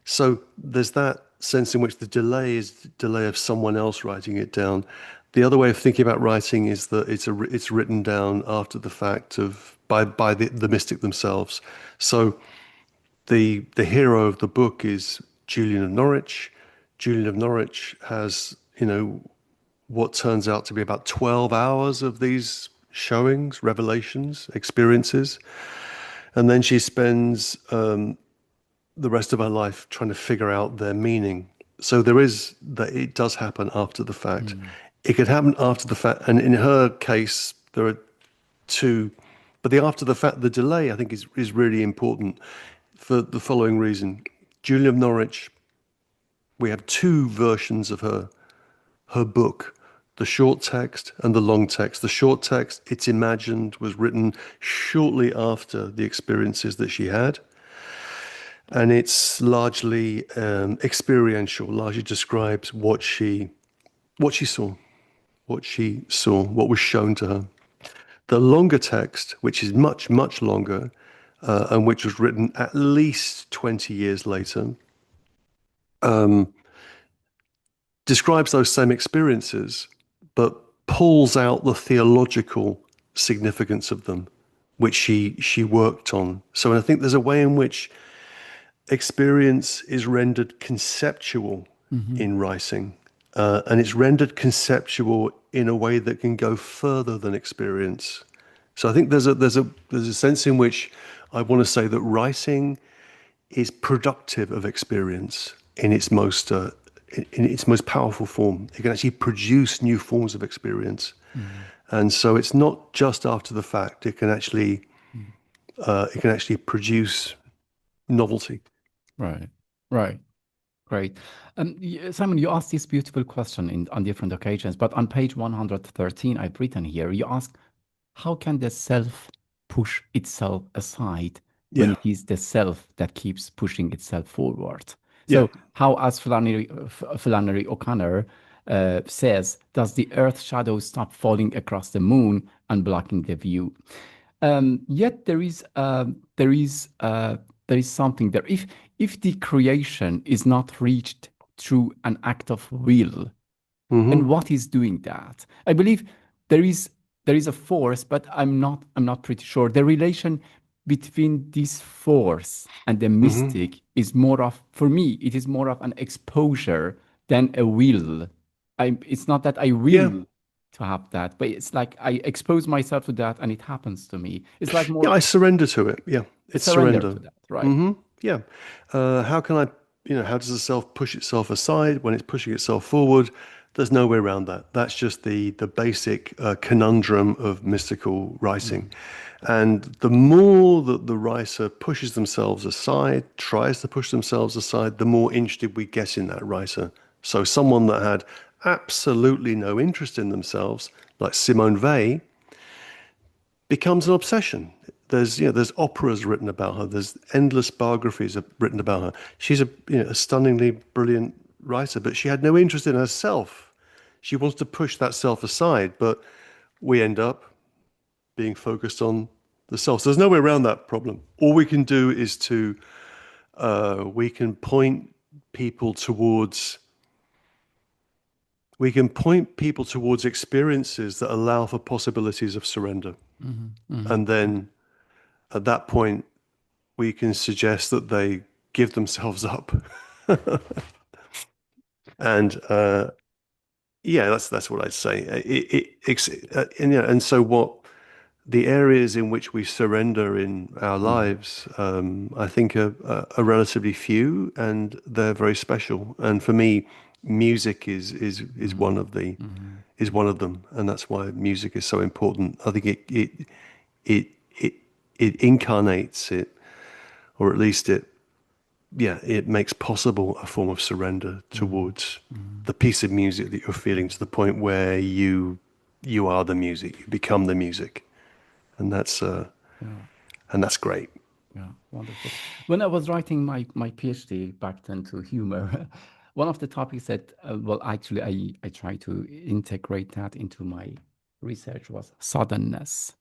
so there's that sense in which the delay is the delay of someone else writing it down. The other way of thinking about writing is that it's written down after the fact by the mystic themselves. So the hero of the book is Julian of Norwich. Julian of Norwich has, what turns out to be about 12 hours of these showings, revelations, experiences. And then she spends the rest of her life trying to figure out their meaning. So there is that it does happen after the fact. It could happen after the fact. And in her case, there are two. But the after the fact, the delay, I think, is really important for the following reason. Julian of Norwich We have two versions of her book, the short text and the long text. The short text, it's imagined, was written shortly after the experiences that she had. And it's largely experiential, largely describes what she saw, what was shown to her. The longer text, which is much, much longer, and which was written at least 20 years later, describes those same experiences, but pulls out the theological significance of them, which she worked on. So I think there's a way in which experience is rendered conceptual in writing, and it's rendered conceptual in a way that can go further than experience. So I think there's a sense in which I want to say that writing is productive of experience in its most powerful form. It can actually produce new forms of experience, and so it's not just after the fact. It can actually produce novelty. Right, right. Great. Simon, you asked this beautiful question on different occasions, but on page 113, I've written here, you ask, how can the self push itself aside when Yeah, it is the self that keeps pushing itself forward? yeah. So how, as Flannery O'Connor says, does the Earth's shadow stop falling across the moon and blocking the view? Yet there is something there. If the creation is not reached through an act of will, and what is doing that? I believe there is a force, but I'm not pretty sure. The relation between this force and the mystic is more of, for me, it is more of an exposure than a will. It's not that I Yeah, will to have that, but it's like I expose myself to that and it happens to me. It's like yeah. more I surrender to it. Yeah, it's surrender surrender. to that, right? Yeah. How can I, how does the self push itself aside when it's pushing itself forward? There's no way around that. That's just the basic conundrum of mystical writing. And the more that the writer pushes themselves aside, tries to push themselves aside, the more interested we get in that writer. So someone that had absolutely no interest in themselves, like Simone Weil, becomes an obsession. There's operas written about her. There's endless biographies written about her. She's a stunningly brilliant writer, but she had no interest in herself. She wants to push that self aside, but we end up being focused on the self. So there's no way around that problem. All we can do is we can point people towards experiences that allow for possibilities of surrender. And then at that point, we can suggest that they give themselves up. And yeah, that's what I'd say. And so what the areas in which we surrender in our lives, I think are relatively few, and they're very special. And for me, music is one of them, and that's why music is so important. I think it incarnates it, or at least it makes possible a form of surrender towards the piece of music that you're feeling, to the point where you are the music, you become the music, and that's great. Yeah, wonderful. When I was writing my PhD back then to humor, one of the topics that, well, actually, I try to integrate that into my research was suddenness,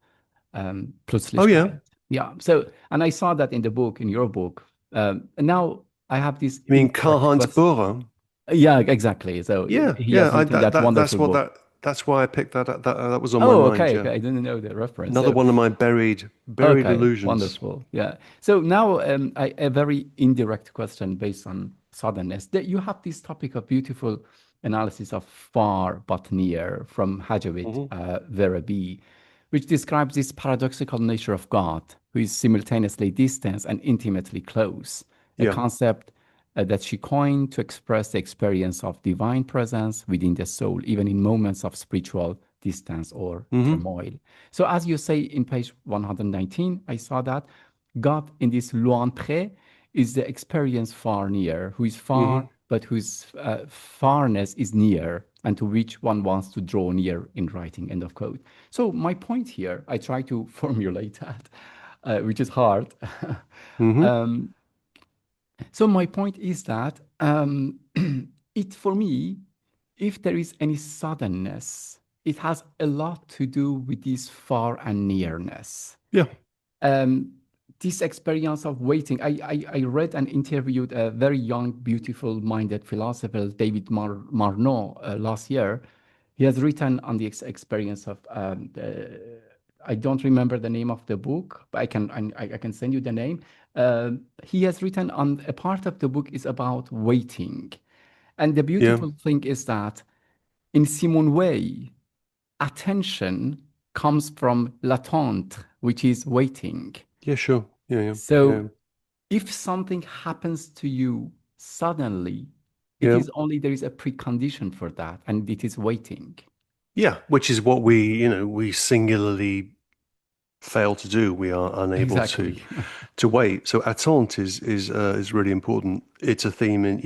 Oh yeah, Plötzlichkeit. Yeah. So, and I saw that in the book, in your book. And now I have this you mean indirect Karl-Heinz question. Bohrer? Yeah, exactly. So Yeah, he yeah. has written that wonderful book. That's why I picked that up. That was on my Oh, mind. okay, Yeah, okay. I didn't know the reference. another So, one of my buried okay, illusions. wonderful. Yeah. So now a very indirect question based on suddenness. That you have this topic of beautiful analysis of far but near from Hajjawit Verabi, which describes this paradoxical nature of God, who is simultaneously distant and intimately close, a Yeah. concept that she coined to express the experience of divine presence within the soul, even in moments of spiritual distance or turmoil. So as you say in page 119, I saw that God in this loin près is the experience far near, who is far but whose farness is near and to which one wants to draw near in writing, end of quote. So my point here, I try to formulate that, which is hard. Hmm. um, so my point is that it for me, if there is any suddenness, it has a lot to do with this far and nearness. Yeah. um, this experience of waiting. I read and interviewed a very young, beautiful-minded philosopher, David Marno, last year. He has written on the experience of, I don't remember the name of the book, but I can send you the name. He has written on a part of the book is about waiting. And the Yeah. beautiful thing is that in Simon Way, attention comes from l'attente, which is waiting. Yeah, sure. Yeah, yeah, yeah, So if something happens to you suddenly, it yeah. is only there is a precondition for that, and it is waiting. Yeah, which is what we singularly fail to do. We are unable Exactly. to wait. So attente is really important. It's a theme in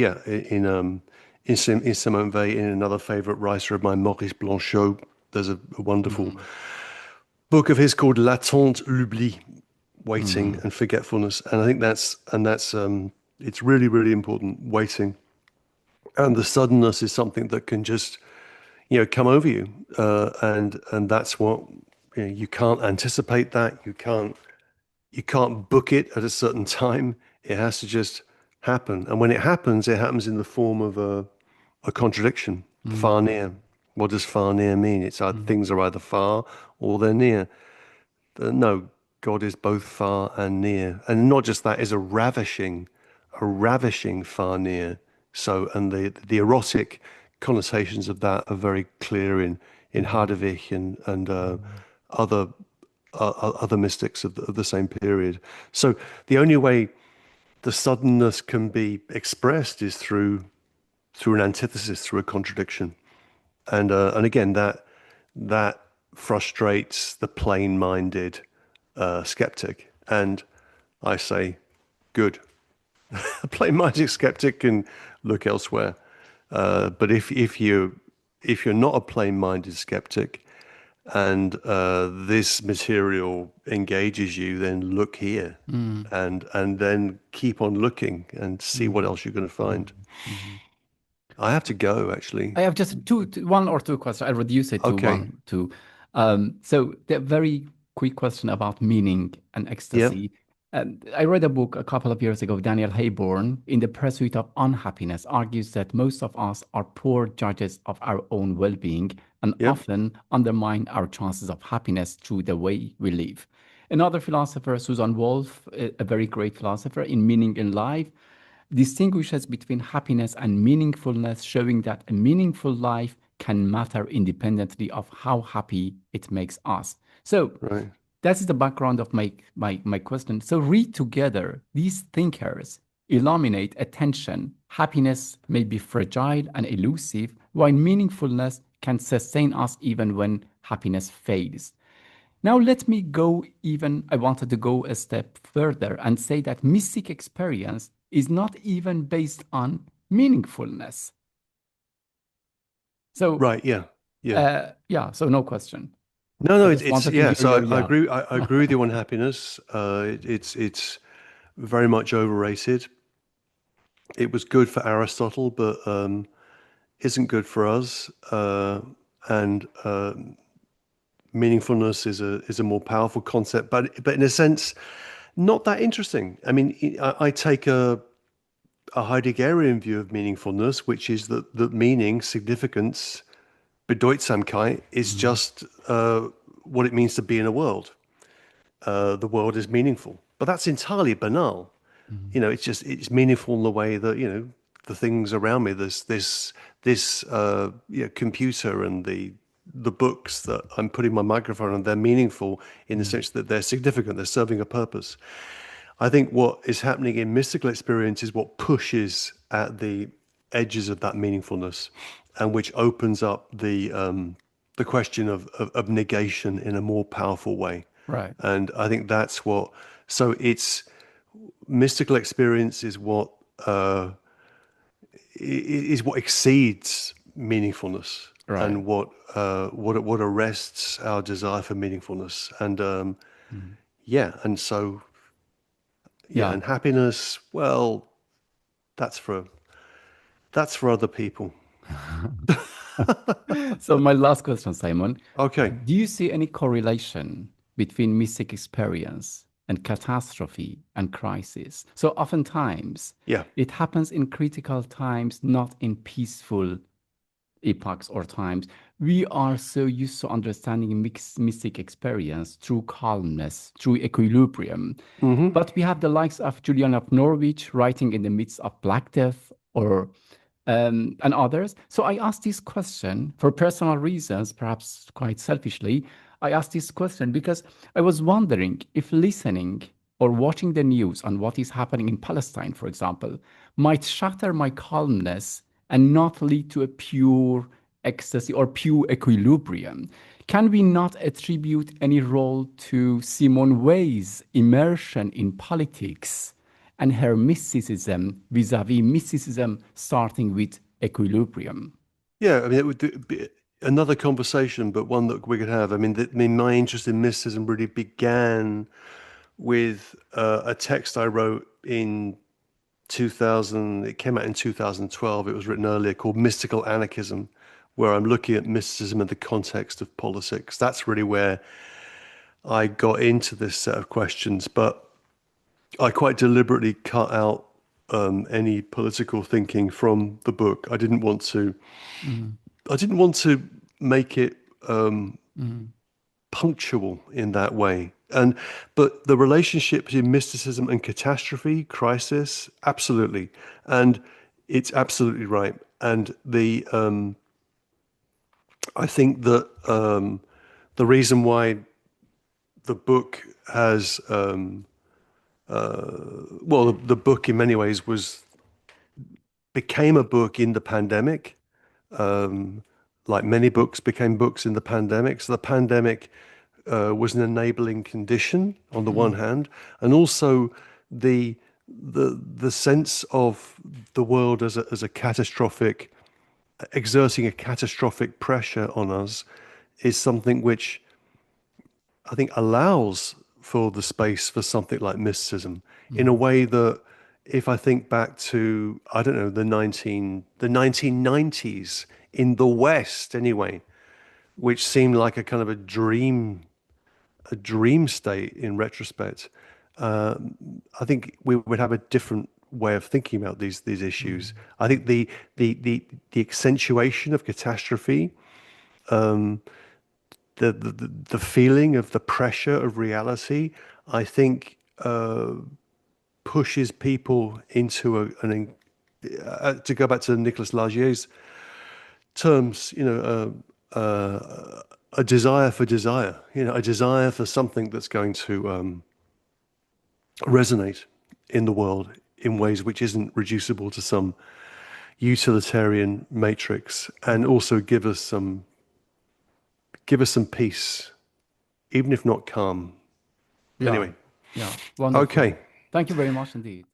Simone Weil, in another favorite writer of mine, Maurice Blanchot. There's a wonderful Mm, book of his called L'attente, l'oubli, waiting mm, and forgetfulness. And I think that's it's really, really important, waiting. And the suddenness is something that can just come over you, and that's what you can't anticipate that. You can't book it at a certain time. It has to just happen. And when it happens in the form of a contradiction. mm, Far near. What does far near mean? It's mm, things are either far or they're near. No, God is both far and near. And not just that, is a ravishing far near. So, and the erotic connotations of that are very clear in mm, Hardevich and other other mystics of the same period. So the only way the suddenness can be expressed is through an antithesis, through a contradiction, and again that frustrates the plain-minded skeptic. And I say, good. A plain-minded skeptic can look elsewhere. But if you're not a plain-minded skeptic and this material engages you, then look here, mm, and then keep on looking and see what mm, else you're going to mm, find. mm. I have to go, actually. I have just one or two questions. I reduce it to Okay. one, two. So the very quick question about meaning and Yep. ecstasy. I read a book a couple of years ago. Daniel Hayborn, in the Pursuit of Unhappiness, argues that most of us are poor judges of our own well-being and Yep. often undermine our chances of happiness through the way we live. Another philosopher, Susan Wolf, a very great philosopher in Meaning in Life, distinguishes between happiness and meaningfulness, showing that a meaningful life can matter independently of how happy it makes us. So Right. that is the background of my question. So read together, these thinkers illuminate attention. Happiness may be fragile and elusive, while meaningfulness can sustain us even when happiness fades. Now, let me go even, I wanted to go a step further and say that mystic experience is not even based on meaningfulness. So, Right. Yeah. Yeah. yeah, so no question. No, I no, just it's wanted to yeah. hear So your I yeah. agree. I agree with you on happiness. It's very much overrated. It was good for Aristotle, but isn't good for us. And meaningfulness is a more powerful concept, but in a sense, not that interesting. I mean, I take a Heideggerian view of meaningfulness, which is that meaning, significance, Bedeutsamkeit, is Mhm, just what it means to be in a world. The world is meaningful, but that's entirely banal. mhm, It's meaningful in the way that the things around me, this computer and the books that I'm putting my microphone on, they're meaningful in the mhm, sense that they're significant, they're serving a purpose. I think what is happening in mystical experience is what pushes at the edges of that meaningfulness, and which opens up the question of negation in a more powerful way. right. And I think that's what. So it's mystical experience is what is what exceeds meaningfulness Right. and what arrests our desire for meaningfulness. And Mhm. yeah, and so yeah, Yeah. and happiness, well, that's for other people. So my last question, Simon, Okay. do you see any correlation between mystic experience and catastrophe and crisis? So oftentimes Yeah. it happens in critical times, not in peaceful epochs or times. We are so used to understanding mixed mystic experience through calmness, through equilibrium. Hmm. But we have the likes of Julian of Norwich writing in the midst of Black Death or and others. So I asked this question for personal reasons, perhaps quite selfishly. I asked this question because I was wondering if listening or watching the news on what is happening in Palestine, for example, might shatter my calmness and not lead to a pure ecstasy or pure equilibrium. Can we not attribute any role to Simone Weil's immersion in politics and her mysticism vis-a-vis mysticism starting with equilibrium? Yeah, I mean, it would be another conversation, but one that we could have. I mean, my interest in mysticism really began with a text I wrote in 2000. It came out in 2012. It was written earlier, called Mystical Anarchism, where I'm looking at mysticism in the context of politics. That's really where I got into this set of questions, but I quite deliberately cut out any political thinking from the book. Mm, I didn't want to make it mm, punctual in that way. But the relationship between mysticism and catastrophe, crisis, absolutely, and it's absolutely right. And I think that the reason why the book has well, the book in many ways became a book in the pandemic, like many books became books in the pandemic. So the pandemic was an enabling condition on the one mm, hand, and also the sense of the world as a catastrophic, exerting a catastrophic pressure on us, is something which I think allows for the space for something like mysticism in a mm, way that, if I think back to, I don't know, the 1990s in the West anyway, which seemed like a kind of a dream state in retrospect. I think we would have a different way of thinking about these issues. mm, I think the accentuation of catastrophe, the feeling of the pressure of reality, I think pushes people into to go back to Nicolas Largier's terms, a desire for desire, a desire for something that's going to resonate in the world in ways which isn't reducible to some utilitarian matrix, and mm. also give us some peace, even if not calm. Yeah, Anyway, yeah, wonderful. okay. Thank you very much indeed.